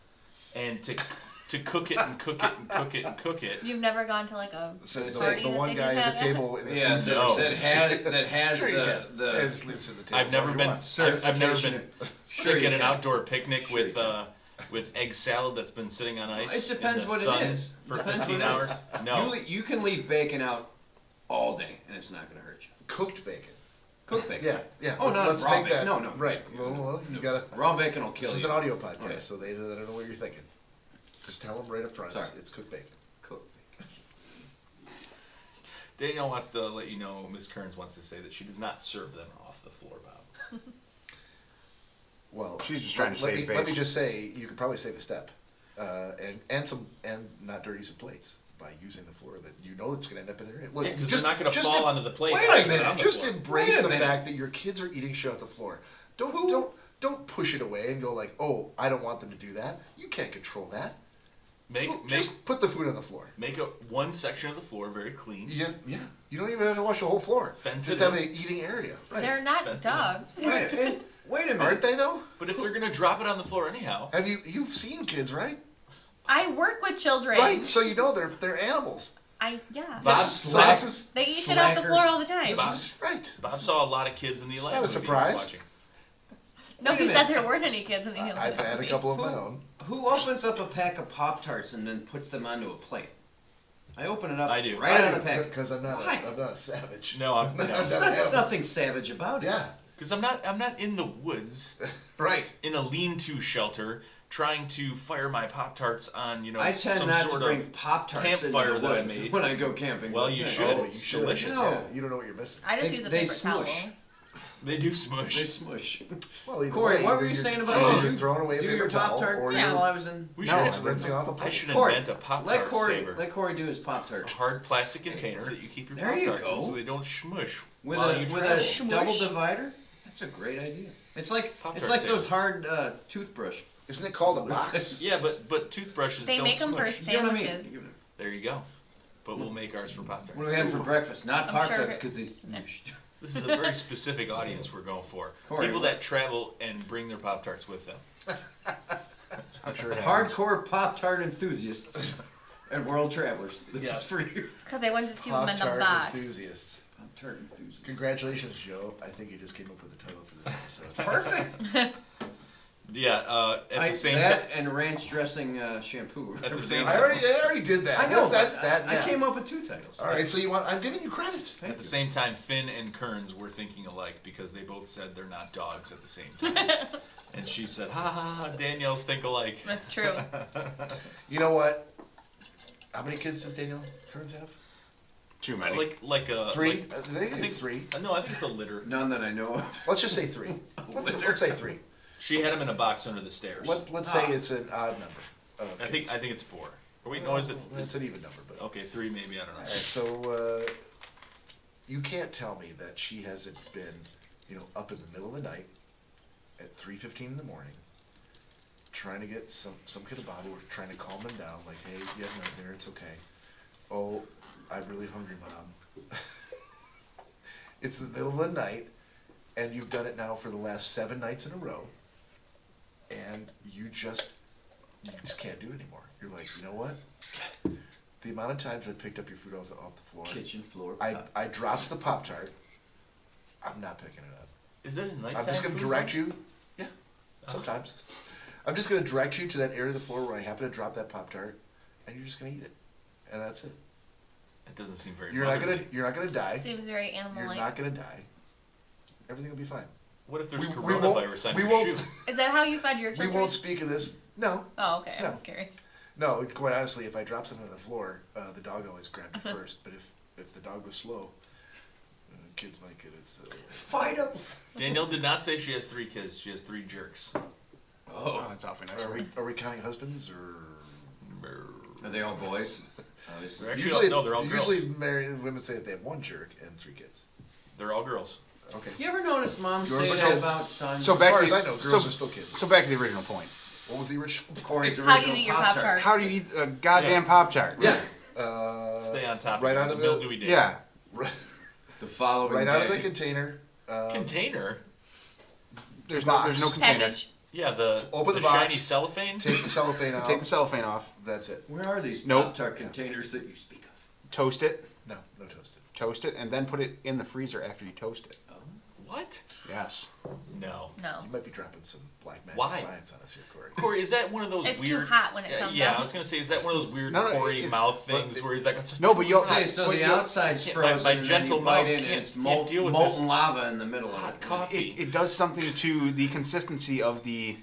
And to cook it and cook it and cook it and cook it.
You've never gone to like a
Says
party
the
that
one
they
guy
do
at the
that
table in the
Yeah,
food
no.
service.
that has
Sure you can.
the
Yeah, just leave it at the table.
I've never been
Sir,
I've never been
certification.
sick
Sure
at
you
an
can.
outdoor picnic
Sure you
with
can.
with egg salad that's been sitting on ice.
It depends
in the
what
sun
it is.
for
Depends
15
what it
hours.
is.
No.
You can leave bacon out all day and it's not going to hurt you.
Cooked bacon.
Cooked bacon.
Yeah, yeah.
Oh, not
Let's
raw
make
bacon.
that.
No, no.
Right. Well, you gotta.
Raw bacon will kill
This is
you.
an audio podcast,
Okay.
so they don't know what you're thinking. Just tell them right up front.
Sorry.
It's cooked bacon.
Cooked bacon.
Danielle wants to let you know, Ms. Kearns wants to say that she does not serve them off the floor, Bob.
Well,
She's just trying to save
Let me
face.
just say, you could probably save a step, and not dirty some plates by using the floor that you know it's going to end up in there. Look,
Because
just
they're not going to
just
fall
em-
onto the plate.
Wait
after
a
they're
minute.
on the
Just
floor.
embrace
Wait a
the
minute.
fact that your kids are eating shit off the floor. Don't push it away and go like, oh, I don't want them to do that. You can't control that. Just put the food on the floor.
Make one section of the floor very clean.
Yeah. You don't even have to wash the whole floor.
Fence
Just
it
have
in.
an eating area. Right.
They're not
Fence it
dogs.
Wait a minute.
Aren't they though?
But if they're going to drop it on the floor anyhow,
You've seen kids, right?
I work with children.
Right. So you know they're animals.
Yeah.
Bob
So this is
They eat shit off the floor all the time.
this is right.
Bob
This is-
saw a lot of kids in the
It's
Eli
not a
movie he was
surprise.
watching.
Nobody
Wait a
said
minute.
there weren't any kids in the Eli
I've had a
movie.
couple of my own.
Who opens up a pack of Pop-Tarts and then puts them onto a plate? I open it up
I do.
right out of the pack.
Because I'm not
Why?
I'm not a savage.
No, I'm
not
no.
an
There's
animal.
nothing savage about it.
Yeah.
Because I'm not in the woods
Right.
in a lean-to shelter trying to fire my Pop-Tarts on
I tend
some
not to
sort
bring
of
Pop-Tarts
campfire
into the
that I
woods
made.
when I go camping.
Well, you
Okay.
should.
Oh,
It's
you should.
delicious.
No.
Yeah, you don't know what you're missing.
I just
They-
use a
they
paper
smush.
towel.
They do smush.
They smush.
Well, either
Corey,
way,
what
either
were you
you're-
saying about
either
did
you're
you
throwing away a
do
paper
your
towel
Pop-Tart
or
Yeah.
while I
you're
was in?
We
No,
should
it's rinsing off a
I
plate.
should
Corey,
invent a
let
Pop-Tart
Corey
saver.
do his
A
Pop-Tart
hard plastic container that you keep your
There you
Pop-Tarts in
go.
so they don't smush
with
while
a
you
with
travel.
a double divider. That's a great idea. It's like
Pop-Tart
those
saver.
hard toothbrush.
Isn't it called a box?
Yeah, but toothbrushes
They
don't
make them for
smush.
You know what I mean?
sandwiches.
There you go. But we'll make ours for Pop-Tarts.
What do we have for breakfast? Not
I'm
Pop-Tarts
sure-
because they smush.
This is a very specific audience we're going for.
Corey,
People
what-
that travel and bring their Pop-Tarts with them.
I'm sure it happens.
Hardcore Pop-Tart enthusiasts and world travelers. This
Yeah.
is for you.
Because they wouldn't just keep them in the
Pop-Tart
box.
enthusiasts.
Pop-Tart enthusiasts.
Congratulations, Joe. I think you just came up with the title for this episode.
Perfect.
Yeah, at the same
that
time.
and ranch dressing shampoo.
At the same
I already did that.
I know.
That's
I
yeah.
came up with 2 titles.
All right, so I'm giving you credit.
Thank
At the
you.
same time, Finn and Kearns were thinking alike because they both said they're not dogs at the same time. And she said, ha ha ha, Danielle's think alike.
That's true.
You know what? How many kids does Danielle Kearns have?
Too many.
Like a
3?
like-
I think it's 3.
no, I think it's a litter.
None that I know of.
Let's just say 3. Let's say 3.
She had him in a box under the stairs.
Let's say it's an odd number of
I
kids.
think it's 4. Or wait, no, is it?
It's an even number, but
Okay, 3 maybe. I don't know.
all right. So you can't tell me that she hasn't been, up in the middle of the night at 3:15 in the morning, trying to get some kid a bottle, or trying to calm them down. Like, hey, you have a nightmare. It's okay. Oh, I'm really hungry, Mom. It's the middle of the night, and you've done it now for the last 7 nights in a row, and you just can't do it anymore. You're like, you know what? The amount of times I picked up your food off the floor,
Kitchen floor.
I dropped the Pop-Tart. I'm not picking it up.
Is that a nighttime
I'm just going to
food
direct
then?
you. Yeah, sometimes. I'm just going to direct you to that area of the floor where I happen to drop that Pop-Tart, and you're just going to eat it, and that's it.
It doesn't seem very.
You're not
motherly.
gonna die.
Seems very
You're
animal-like.
not gonna die. Everything will be fine.
What if there's
We won't-
coronavirus on
we
your
won't-
shoe?
Is that how you fed your
We
children?
won't speak of this. No,
Oh, okay.
No.
I was curious.
no. Quite honestly, if I drop something on the floor, the dog always grabbed it first. But if the dog was slow, kids might get it. So.
Fight him.
Danielle did not say she has 3 kids. She has 3 jerks.
Oh, that's awfully nice.
Are we counting husbands or?
Are they all boys? Obviously.
They're actually
Usually,
no, they're all girls.
usually married women say that they have 1 jerk and 3 kids.
They're all girls.
Okay.
You ever notice moms
Yours
say
are
that
kids.
about sons?
So
As
back
far
to
as
the-
I know, girls
so-
are still kids.
So back to the original point.
What was the original?
Corey's
How do
original
you eat your
Pop-Tart.
Pop-Tart?
How do you eat a goddamn
Yeah.
Pop-Tart?
Yeah.
Stay on top
right
of
out
it.
of
Bill
the
Dewey Day.
Yeah.
right,
The following
right out of the
day.
container.
Container?
There's
Box.
no container.
Package.
Yeah, the
Open the
shiny
box.
cellophane?
Take the cellophane out.
Take the cellophane off.
That's it.
Where are these
Nope.
Pop-Tart containers that you speak of?
Toast it.
No toasted.
Toast it, and then put it in the freezer after you toast it.
What?
Yes.
No.
No.
You might be dropping some black magic
Why?
science on us here, Corey.
Corey, is that one of those
It's
weird...
too hot when it comes
Yeah,
out.
I was going to say, is that one of those weird
No, no,
Corey
it's-
mouth
but
things
it-
where he's like...
No, but you'll-
Say, so
But
the
you-
outside's
can't-
frozen,
my
and
gentle
then you bite
mouth
in, and
can't-
it's
can't deal with
molten
this.
lava in the middle of
Hot
it.
coffee.
It does something to the consistency of the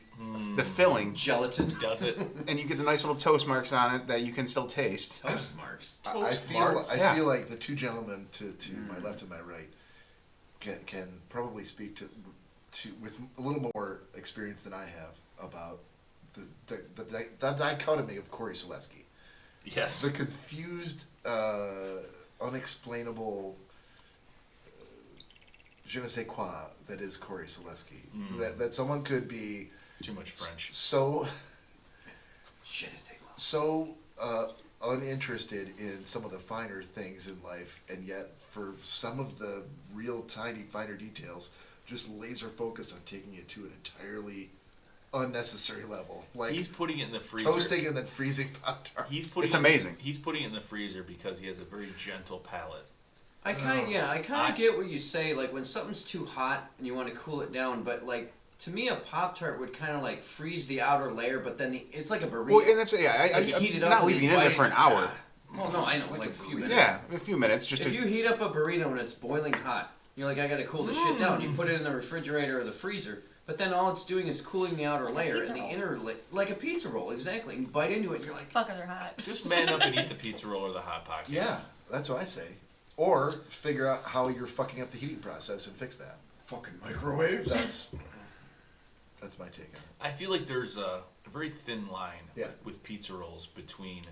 filling,
Gelatin.
Does it?
and you get the nice little toast marks on it that you can still taste.
Toast marks.
I
Toast
feel
marks.
I
Yeah.
feel like the 2 gentlemen to my left and my right can probably speak to with a little more experience than I have about the dichotomy of Cory Selesky.
Yes.
The confused, unexplainable je ne sais quoi that is Cory Selesky. That someone could be
Too much French.
so
Shit, it takes long.
so uninterested in some of the finer things in life, and yet for some of the real tiny finer details, just laser focused on taking it to an entirely unnecessary level, like
He's putting it in the freezer.
toasting and then freezing Pop-Tarts.
It's
amazing.
He's putting it in the freezer because he has a very gentle palate.
I kind
I-
of get what you say. Like when something's too hot and you want to cool it down, but like to me, a Pop-Tart would kind of like freeze the outer layer, but then it's like a burrito.
Well, and that's
Like, you heat it
I'm
up
not
and
leaving
you
it in there
bite
for
it.
an hour.
Well, no, I know,
Like
like
a
a few
burrito.
minutes.
Yeah, a few minutes just
If
to.
you heat up a burrito and it's boiling hot, you're like, I gotta cool this shit down. You put it in the refrigerator or the freezer, but then all it's doing is cooling the outer layer
pizza
and the
roll.
inner like a pizza roll, exactly. And you bite into it, and you're like,
Fuckers are hot.
Just man up and eat the pizza roll or the Hot Pocket.
Yeah, that's what I say. Or figure out how you're fucking up the heating process and fix that.
fucking microwave.
That's my take on it.
I feel like there's a very thin line
Yeah.
with pizza rolls between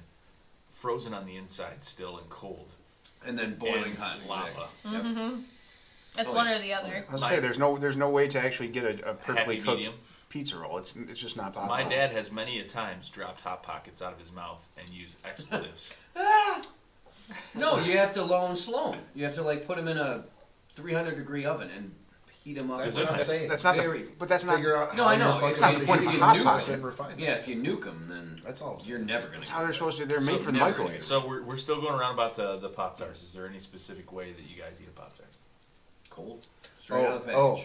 frozen on the inside still and cold
And then boiling
and
hot
lava.
Yep.
Mm-hmm. It's
Oh,
one
yeah.
or the other.
I was gonna say there's no way to actually get a perfectly
Happy
cooked
medium.
pizza roll. It's just not possible.
My dad has many a times dropped Hot Pockets out of his mouth and used expletives.
No, you have to low and slow 'em. You have to like put them in a 300-degree oven and heat them up.
That's
it
what I'm
nice?
saying.
That's not
Very-
but that's not.
Figure out
No,
how
I know.
you're fucking
It's
up
not
the
the point
heating
of a hot
process
pocket.
and refine
Yeah,
it.
if you nuke them, then
That's all I'm saying.
you're never gonna.
That's how they're supposed to. They're made
So
for the
never
microwave.
gonna-
So we're still going around about the Pop Tarts. Is there any specific way that you guys eat a Pop Tart?
Cold. Straight out of the package.
Oh,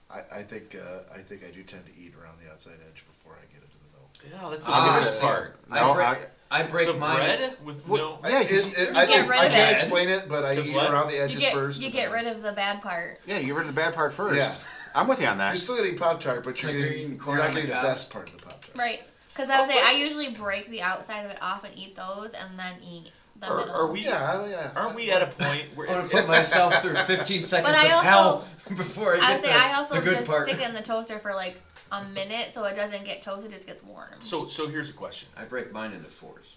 I think I do tend to eat around the outside edge before I get into the middle.
Yeah, that's the
Ah,
worst
yeah.
part.
No,
I break
The
mine.
bread with no.
Yeah,
I
you
get
can't
rid of
can't
it.
explain it, but I
'Cause
eat
what?
around the
You
edges
get
first.
you
and
get
then-
rid of the bad part.
Yeah, you get rid of the bad part first.
Yeah.
I'm with you on
You're
that.
still getting Pop Tart, but you're
like you're
getting
eating
you're
corn
not
on the
getting the
cob.
best part of the Pop Tart.
Right. Because I would say I usually break the outside of it off and eat those, and then eat the middle.
Are we?
Yeah.
Aren't we at a point where
I want to put myself through 15 seconds
I
of
also-
hell before I
I
get
would say I
the
also
good
just
part.
stick it in the toaster for like a minute so it doesn't get toasted, it just gets warm.
So here's a question.
I break mine into fours.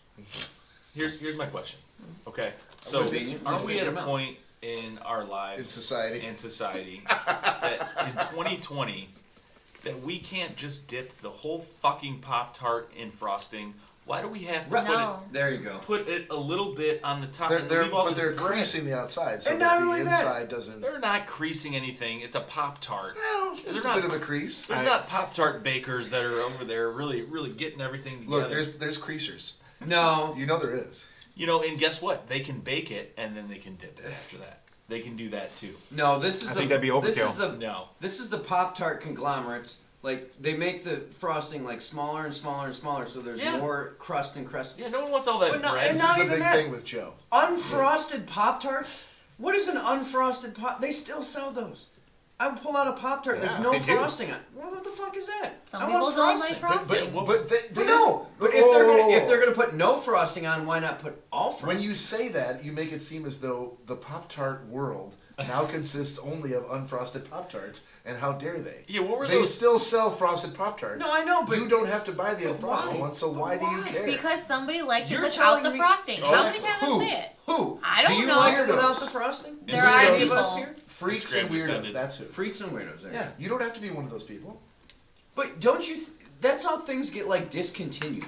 Here's my question. Okay. So
Convenient.
aren't we at a
Figure 'em out.
point in our lives
In society.
that in 2020 that we can't just dip the whole fucking Pop Tart in frosting? Why do we have to
No.
There you go.
put it a little bit on the top and
They're
leave all
but
this
they're
bread?
creasing the outside so
And
that
not
the
only that,
inside doesn't.
They're not creasing anything. It's a Pop Tart.
Well,
They're
there's
not-
a bit of a crease.
There's not Pop Tart bakers that are over there really getting everything together.
Look, there's creasers.
No.
You know there is.
You know, and guess what? They can bake it and then they can dip it after that. They can do that too.
No, this is
I
the,
think that'd be
This is
overkill.
the
No.
This is the Pop-Tart conglomerates. Like, they make the frosting, like, smaller and smaller and smaller, so there's
Yeah.
more crust and crust.
Yeah, no one wants all that
But no-
bread.
and
This
not
is a
even
big
that.
thing with Joe.
Unfrosted Pop-Tarts? What is an unfrosted Pop? They still sell those. I would pull out a Pop-Tart.
Yeah,
There's no
they do.
frosting on. Well, what the fuck is that?
Some
I
people
want
don't like
frosting.
frosting.
But they
But no. But if they're gonna put no frosting on, why not put all frosting?
when you say that, you make it seem as though the Pop-Tart world now consists only of unfrosted Pop-Tarts, and how dare they?
Yeah, what were
They
those?
still sell frosted Pop-Tarts.
No, I know, but
you don't have to buy the
but
unfrosted
why?
ones, so why do you
Why?
care?
Because somebody likes
You're
it without
telling
the
me-
frosting.
Oh,
How many times
who?
I say it?
Who?
I don't
Do you
know.
like it without
Weirdos.
the frosting?
There
It's
are
weirdos.
Any of us
people.
here?
Freaks
It's
and
Graham just
weirdos,
ended.
that's who.
Freaks and weirdos. There.
Yeah, you don't have to be one of those people.
But don't you? That's how things get like discontinued.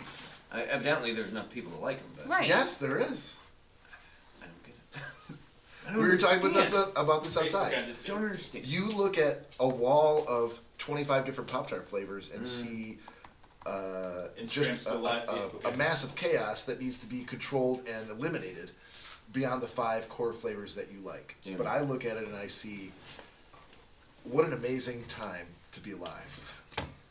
Evidently, there's enough people that like them. But
Right.
Yes, there is.
I don't get it. I don't
We were talking
understand.
about this outside.
Don't understand.
You look at a wall of 25 different Pop-Tart flavors and see just
Instagram's still live, Facebook.
a massive chaos that needs to be controlled and eliminated beyond the 5 core flavors that you like.
Yeah.
But I look at it and I see what an amazing time to be alive.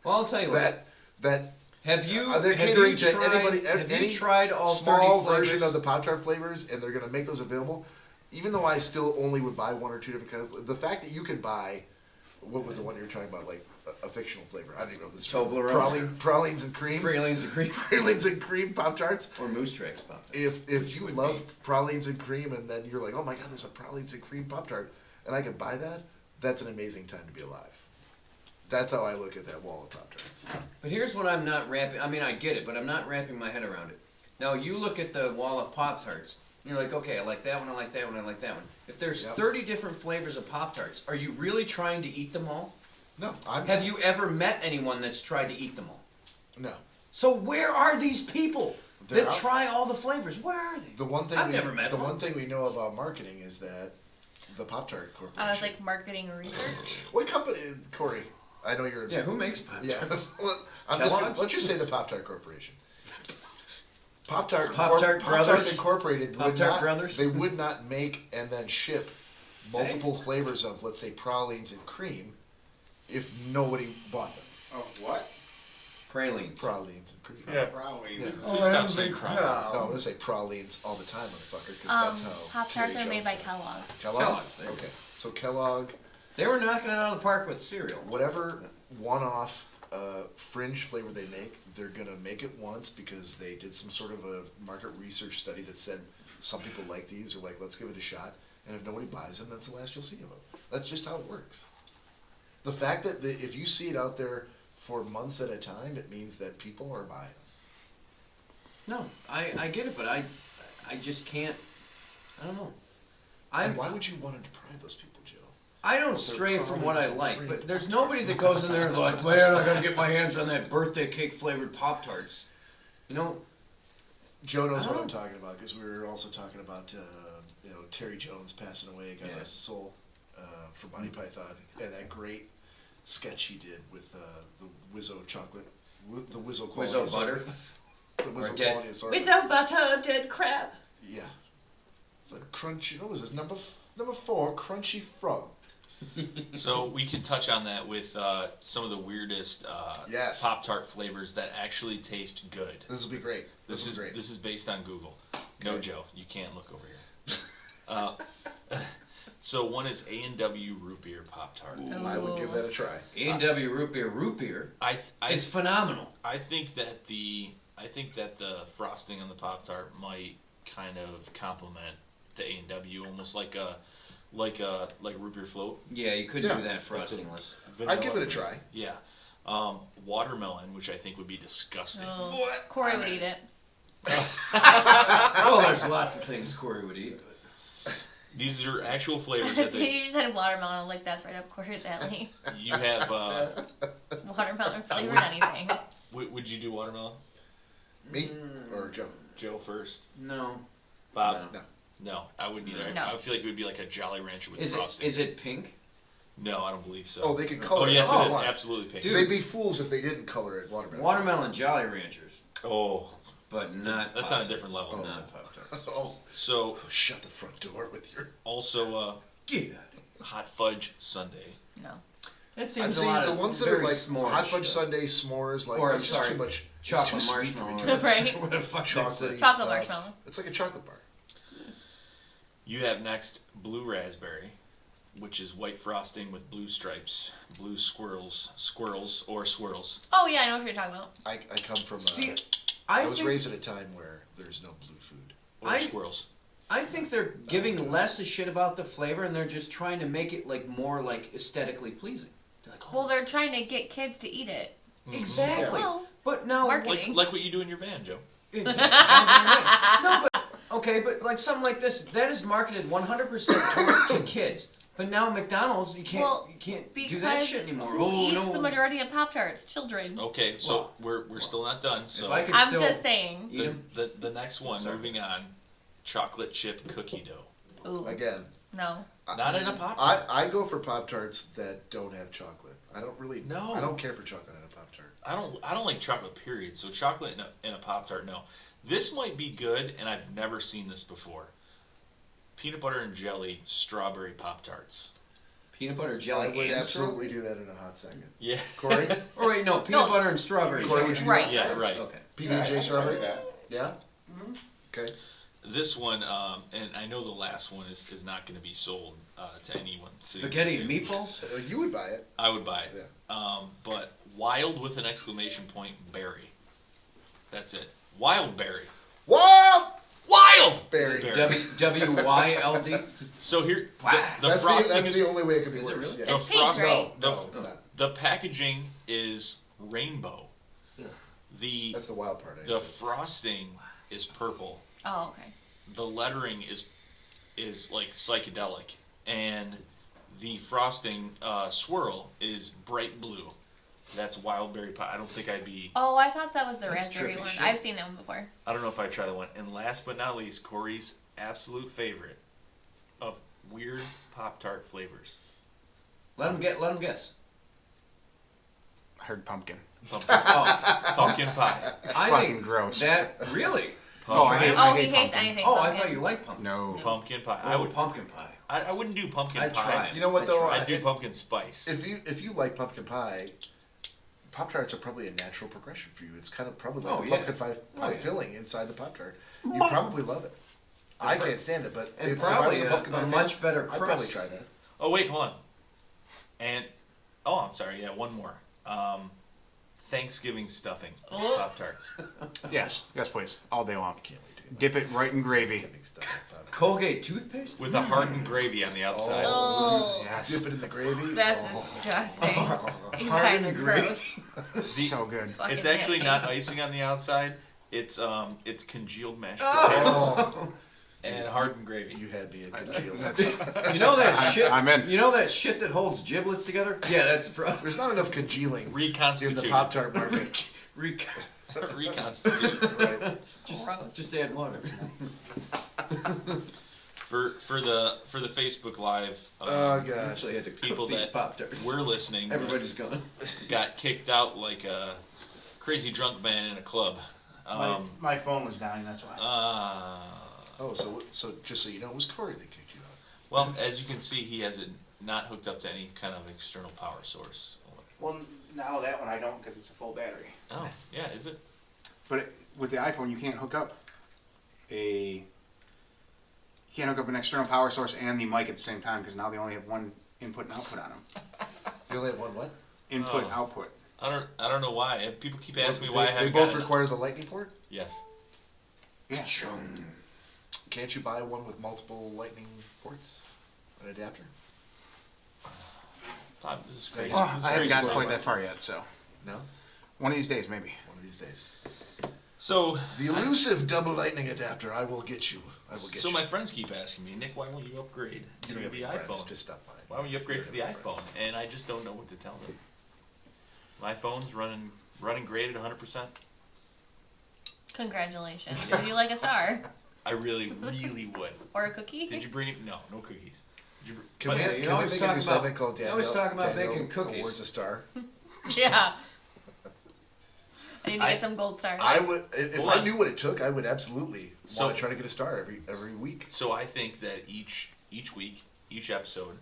Well, I'll tell you what.
That
Have you?
they're
have
catering
you
to
tried,
anybody,
Have
any
you tried all
small
30
version
flavors?
of the Pop-Tart flavors, and they're going to make those available. Even though I still only would buy 1 or 2 different kinds of, the fact that you could buy, what was the one you were talking about, like a fictional flavor? I don't even know if this is
Toblerone.
pralines and cream,
Pralines and cream
pralines and cream Pop-Tarts.
or Moose Tricks. Pop.
If you
would
love
be.
pralines and cream, and then you're like, oh my god, there's a pralines and cream Pop-Tart, and I could buy that, that's an amazing time to be alive. That's how I look at that wall of Pop-Tarts.
But here's what I'm not wrapping. I mean, I get it, but I'm not wrapping my head around it. Now you look at the wall of Pop Tarts. You're like, okay, I like that one. I like that one. I like that one. If there's
Yep.
30 different flavors of Pop Tarts, are you really trying to eat them all?
No, I'm
Have you ever met anyone that's tried to eat them all?
no.
So where are these people
They're
that
out.
try all the flavors? Where are they?
The one thing
I've never met
the
one.
one thing we know about marketing is that the Pop-Tart Corporation.
I was like marketing research.
what company, Cory? I know you're.
Yeah, who makes Pop Tarts?
Yeah. Well, I'm just gonna,
Kellogg's?
let's just say the Pop-Tart Corporation. Pop-Tart
Pop-Tart Brothers?
Incorporated would
Pop-Tart
not,
Brothers?
they would not make and then ship multiple flavors of, let's say, pralines and cream if nobody bought them.
Oh, what?
Pralines.
Pralines and cream.
Probably.
Yeah.
Please stop saying crime.
No, I'm gonna say pralines all the time, motherfucker, because that's how.
Pop Tarts
Terry
are made
Jones
by
said.
Kellogg's.
Kellogg?
Kellogg's, there you
Okay, so Kellogg,
They were knocking it out of the park with cereal.
whatever one-off fringe flavor they make, they're gonna make it once because they did some sort of a market research study that said some people like these, or like, let's give it a shot. And if nobody buys them, that's the last you'll see of them. That's just how it works. The fact that if you see it out there for months at a time, it means that people are buying them.
No, I get it, but I just can't. I don't know.
And why would you want to deprive those people, Joe?
I don't
Well, they're
stray from what I
probably
like,
green
but there's
Pop-Tarts.
nobody that goes in there and like, man, I gotta get my hands on that birthday cake flavored Pop Tarts. You know,
Joe knows
I
what
don't
I'm
know.
talking about because we were also talking about Terry Jones passing away, God
Yeah.
rest his soul, from Monty Python, and that great sketch he did with the Wizzo chocolate, the Wizzo quality
Wizzo
assortment.
butter.
The Wizzo
dead-
quality assortment.
Without butter, dead crab.
Yeah. It's like crunchy. What was this? Number 4, crunchy frog.
So we can touch on that with some of the weirdest
Yes.
Pop-Tart flavors that actually taste good.
This will be great. This is great.
This is based on Google. No,
Okay.
Joe, you can't look over here. So one is A&W root beer Pop-Tart.
I would give that a try.
A&W root beer is phenomenal.
I think that the frosting on the Pop-Tart might kind of complement the A&W, almost like a root beer float.
Yeah, you could
Yeah.
do that frostingless.
I'd give it a try.
Yeah. Watermelon, which I think would be disgusting.
Oh, Cory would eat it.
Oh, there's lots of things Cory would eat.
These are actual flavors
So
that they,
you just said watermelon. I'm like, that's right up Cory's alley.
you have.
Watermelon flavored
would-
anything.
Would you do watermelon?
Me or Joe?
Joe first.
No.
Bob?
No.
No, I wouldn't either.
No.
I feel like it would be like a Jolly Rancher with
Is
frosting.
it pink?
No, I don't believe so.
Oh, they could
Oh,
color it.
yes,
Oh,
it is
wow.
absolutely pink.
Dude.
They'd be fools if they didn't color it watermelon.
Watermelon Jolly Ranchers,
Oh,
but not.
that's on a different level.
Oh.
Not Pop Tarts.
Oh,
So
shut the front door with your.
also
Yeah.
hot fudge sundae.
No.
That
And
seems
see,
a lot
the
of
ones that are
very
like
s'more
hot fudge
stuff.
sundae, s'mores, like
Or,
that's
I'm
just
sorry,
too much.
Chocolate
it's too sweet for me
marshmallow.
to
Right.
What the fuck is
Chocolate.
that?
Chocolate marshmallow.
It's like a chocolate bar.
You have next blue raspberry. which is white frosting with blue stripes, blue squirrels, or swirls.
Oh yeah, I know what you're talking about.
I come from.
See,
I was
think,
raised at a time where there's no blue food.
Or squirrels.
I think they're giving less a shit about the flavor, and they're just trying to make it like more like aesthetically pleasing. They're like,
Well, they're trying to get kids to eat it.
exactly.
Well,
But now,
marketing.
Like what you do in your van, Joe.
No, but okay, but like something like this, that is marketed 100% to kids. But now McDonald's, you can't do that shit anymore.
Who eats
no.
the majority of Pop-Tarts? Children.
Okay, so we're still not done. So
If I could
I'm
still
just saying.
eat 'em.
the next one, moving on, chocolate chip cookie dough.
Ooh,
Again,
no.
Not in a Pop-Tart.
I go for Pop-Tarts that don't have chocolate. I don't really.
No.
I don't care for chocolate in a Pop-Tart.
I don't like chocolate, period. So chocolate in a Pop-Tart, no. This might be good, and I've never seen this before. Peanut butter and jelly strawberry Pop-Tarts.
Peanut butter jelly.
I would
and
absolutely do that in a hot second.
Yeah.
Corey,
Oh wait, no, peanut
No.
butter and strawberry.
Corey,
jelly.
would you?
Right.
Yeah, right.
Okay.
PB&J strawberry. Yeah. Okay.
This one, and I know the last one is not going to be sold to anyone.
Spaghetti and meatballs.
You would buy it.
I would buy it.
Yeah.
But wild with an exclamation point berry. That's it. Wild berry.
Wild
Berry.
berry.
WYLD.
So here,
Wow.
the frosting
that's
is
the only way it could be
Is it
worse.
really?
Yeah.
It's pink, right?
No, it's not.
the packaging is rainbow.
Yeah.
The
That's the wild part. I
the
see.
frosting is purple.
Oh, okay.
The lettering is like psychedelic, and the frosting swirl is bright blue. That's wild berry pie. I don't think I'd be.
Oh, I thought that was the
That's
raspberry
trippy
one.
shit.
I've seen that one before.
I don't know if I'd try that one. And last but not least, Corey's absolute favorite of weird Pop-Tart flavors.
Let them guess.
I heard pumpkin.
Pumpkin,
Oh,
pumpkin pie.
I
Fucking
think
gross.
that really.
Oh, I
Pumpkin,
hate-
Oh, he
hate
hates
pumpkin.
anything.
Oh, I
pumpkin.
thought you liked pumpkin.
No.
pumpkin pie.
I would pumpkin pie.
I wouldn't do pumpkin
I'd
pie.
try it.
You know what
I'd
though?
try
I'd do pumpkin spice.
If you like pumpkin pie, Pop-Tarts are probably a natural progression for you. It's kind of probably like
Oh,
the
yeah.
pumpkin pie
Oh, yeah.
filling inside the Pop-Tart. You probably love it. I can't stand it, but
And
if I
probably
was a pumpkin pie
a
fan,
much better
I'd probably
crust.
try that.
Oh wait, hold on. And I'm sorry. Yeah, one more. Thanksgiving stuffing
Oh.
Pop-Tarts.
Yes, please. All day long.
Can't wait to get
Dip it right in gravy.
Thanksgiving stuff like Pop-Tart.
Colgate toothpaste.
With a hardened gravy on the outside.
Oh.
Yes.
Dip it in the gravy.
That's
Oh.
disgusting. You guys are
Hardened
gross.
So good.
Fucking
It's actually
nasty.
not icing on the outside. It's congealed mashed potatoes
Oh.
and hardened gravy.
You had me at congealed.
That's-
You know that shit.
I'm in.
You know that shit that holds giblets together? Yeah, that's
There's not enough congealing in
Reconstitute.
the Pop-Tart market.
Reconstitute.
Right.
Gross.
just add water.
For the Facebook Live,
Oh god.
Actually, I had to cook
people
these
that
Pop-Tarts.
we're listening
Everybody's gone.
got kicked out like a crazy drunk man in a club.
my phone was dying, that's why.
Oh, so just so you know, it was Cory that kicked you out.
Well, as you can see, he has it not hooked up to any kind of external power source.
Well, now that one I don't because it's a full battery.
Oh, yeah, is it?
But with the iPhone, you can't hook up an external power source and the mic at the same time because now they only have one input and output on them.
You only have one what?
Input,
Oh.
output.
I don't know why. People keep asking me why I
They
haven't
both
gotten it.
require the lightning port?
Yes.
Yeah.
Can't you buy one with multiple lightning ports? An adapter?
Todd, this is crazy.
Well,
This is
I haven't
crazy
gotten
world.
quite that far yet, so
No?
one of these days maybe.
One of these days.
So,
The elusive double lightning adapter, I will get you. I will get
so
you.
my friends keep asking me, Nick, why won't you upgrade
You
to
don't have
the
any friends,
iPhone?
just stop by.
Why won't you upgrade to the
You don't have any
iPhone? And I just don't know what to tell them. My phone's running great at 100%.
Congratulations. Would you like a star?
I really would.
Or a cookie?
Did you bring it? No cookies. Did you?
Can
but-
we,
you
can we
always
make
talk
a new
about-
segment called
you
Danielle,
always talk about
Danielle
baking cookies.
Awards a star?
Yeah. I need to
I-
get some gold stars.
I would, if
Hold
I
on.
knew what it took, I would absolutely
So-
want to try to get a star every week.
So I think that each week, each episode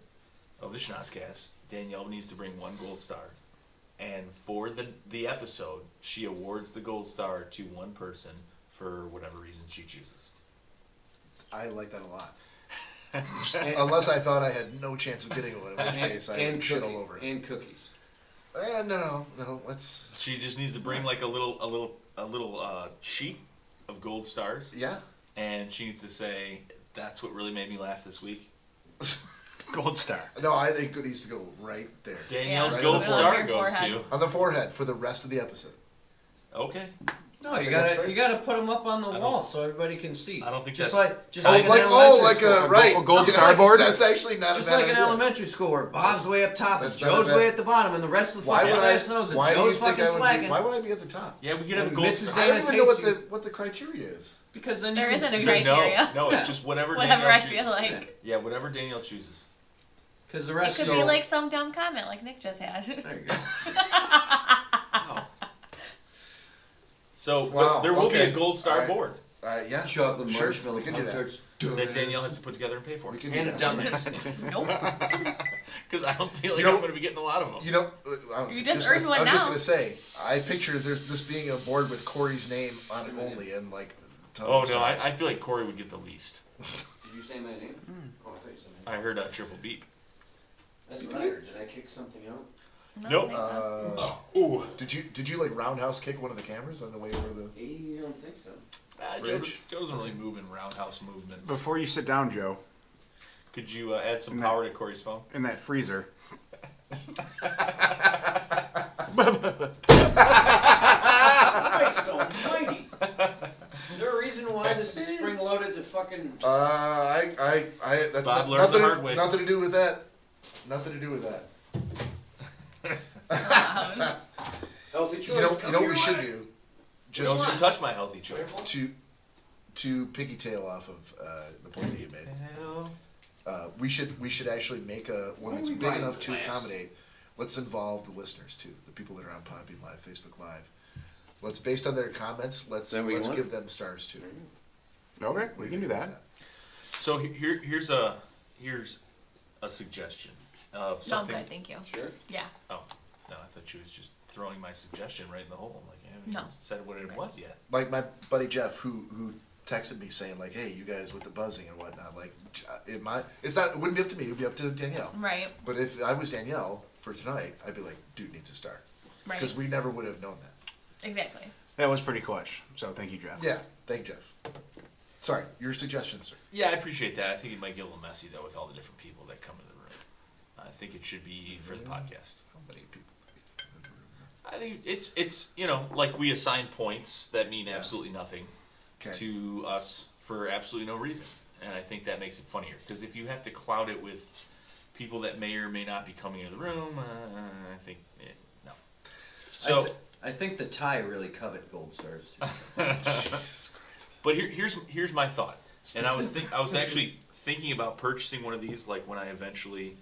of the Schnozzcast, Danielle needs to bring one gold star, and for the episode, she awards the gold star to one person for whatever reason she chooses.
I like that a lot. Unless I thought I had no chance of getting one, in which case I would shit all over it.
And cookies.
No. Let's.
She just needs to bring like a little sheet of gold stars,
Yeah.
and she needs to say, "That's what really made me laugh this week."
Gold star.
No, I think it needs to go right there.
Danielle's
right
gold
on the
star
forehead.
goes
Forehead.
On the forehead for the rest of the episode.
to. Okay.
No,
I
you
think that's fair.
gotta put them up on the
I don't-
wall so everybody can see.
I don't think
just
that's-
like just
Oh,
like an
like
elementary school.
right.
A gold
Yeah,
starboard?
That's actually not
Just
a bad
like in
idea.
elementary school where Bob's way up top and
That's not a
Joe's
bad-
way at the bottom and the rest of the
Why
fucking
would
class
I?
knows that
Why do you
Joe's
think
fucking
I would?
slacking.
Why would I be at the top?
Yeah, we could have a
And
gold
Mrs.
star.
I don't even know
hates
what the criteria is.
Because then
There
you can
isn't a
see
criteria.
No,
Yeah.
it's just whatever
Whatever
Danielle
I
chooses.
feel like.
Yeah, whatever Danielle chooses.
Because the
It
rest
could
So-
be like some dumb comment like Nick just had.
There you go.
So
Wow,
there will be
okay.
a gold star
All right.
board
Yeah.
Chocolate
Sure,
marshmallow
we can do that.
Pop-Tarts.
that Danielle has to put together and pay for.
We can
And
do
a
that.
dumbass.
Nope.
Because I don't feel like
You know-
I'm going to be getting a lot of them.
You know, I was
You
just
just
gonna-
earned one
I was just
now.
gonna say, I picture this being a board with Cory's name on it only, and like. Tons
Oh
of
no,
stars.
I feel like Cory would get the least.
Did you say my name? Oh, I thought you said my name.
I heard a triple beep.
That's what I heard. Did I kick something out?
Nope.
I think so.
Ooh.
Did you like roundhouse kick one of the cameras on the way over the?
You don't think so?
Joe doesn't really move in roundhouse movements.
Before you sit down, Joe,
Could you add some
No.
power to Cory's phone?
in that freezer.
Christ almighty! Is there a reason why this is spring loaded to fucking...
That's
Bob
not,
learned the
nothing.
hard way.
Nothing to do with that. Nothing to do with that.
Healthy choice.
You know
Come
what
your
we should
way.
do?
Don't
Just
you touch my healthy choice.
to piggytail off of the point that you made. We should actually make one that's
we
big
buying
enough to
glass?
accommodate. Let's involve the listeners too, the people that are on Podbean Live, Facebook Live. Let's, based on their comments, let's
That we want?
give them stars too.
Okay, we can do that.
So here's a suggestion of
No, I'm
something.
good, thank you.
Sure.
Yeah.
Oh no, I thought she was just throwing my suggestion right in the hole. I'm like, I haven't
No.
even said what it was yet.
Like my buddy Jeff, who texted me saying like, "Hey, you guys with the buzzing and whatnot." Like, it wouldn't be up to me. It would be up to Danielle.
Right.
But if I was Danielle for tonight, I'd be like, "Dude needs a star,"
Right.
because we never would have known that.
Exactly.
That was pretty clutch. So thank you, Jeff.
Yeah, thank you, Jeff. Sorry, your suggestion, sir.
Yeah, I appreciate that. I think it might get a little messy though with all the different people that come in the room. I think it should be for the podcast.
How many people? in the room?
I think it's like we assign points that mean absolutely nothing
Okay.
to us for absolutely no reason, and I think that makes it funnier because if you have to cloud it with people that may or may not be coming into the room, I think no. So,
I think the Thai really covet gold stars too.
Jesus Christ.
but here's my thought, and I was actually thinking about purchasing one of these like when I eventually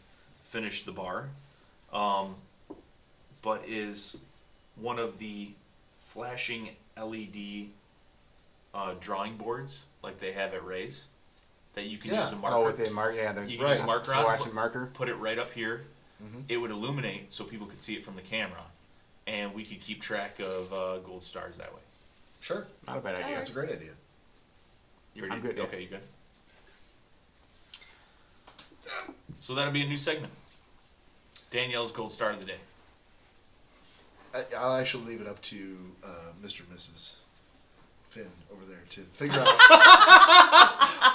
finish the bar, but is one of the flashing LED drawing boards like they have at Ray's that you can
Yeah.
use a marker.
Oh, with the marker, yeah, the
You can use a marker on it,
fluorescent marker.
put it right up here.
Mhm.
It would illuminate so people could see it from the camera, and we could keep track of gold stars that way.
Sure,
Not a bad idea.
that's a great idea.
You ready?
I'm good, yeah.
Okay, you good? So that'll be a new segment. Danielle's gold star of the day.
I'll actually leave it up to Mr. and Mrs. Finn over there to figure out.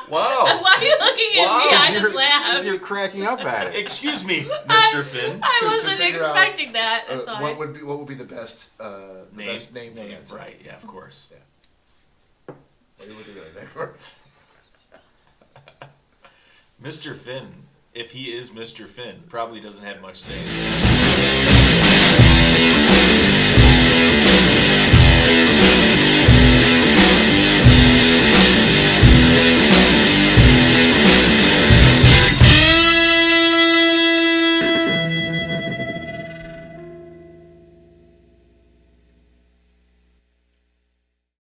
Wow.
Why are you looking at me? I just laughed.
You're cracking up at it.
Excuse me, Mr. Finn.
I
to
wasn't
figure out,
expecting that. That's why.
what would be the best best name for that?
Right, yeah, of course.
Why are you looking at me like that?
Mr. Finn, if he is Mr. Finn, probably doesn't have much say.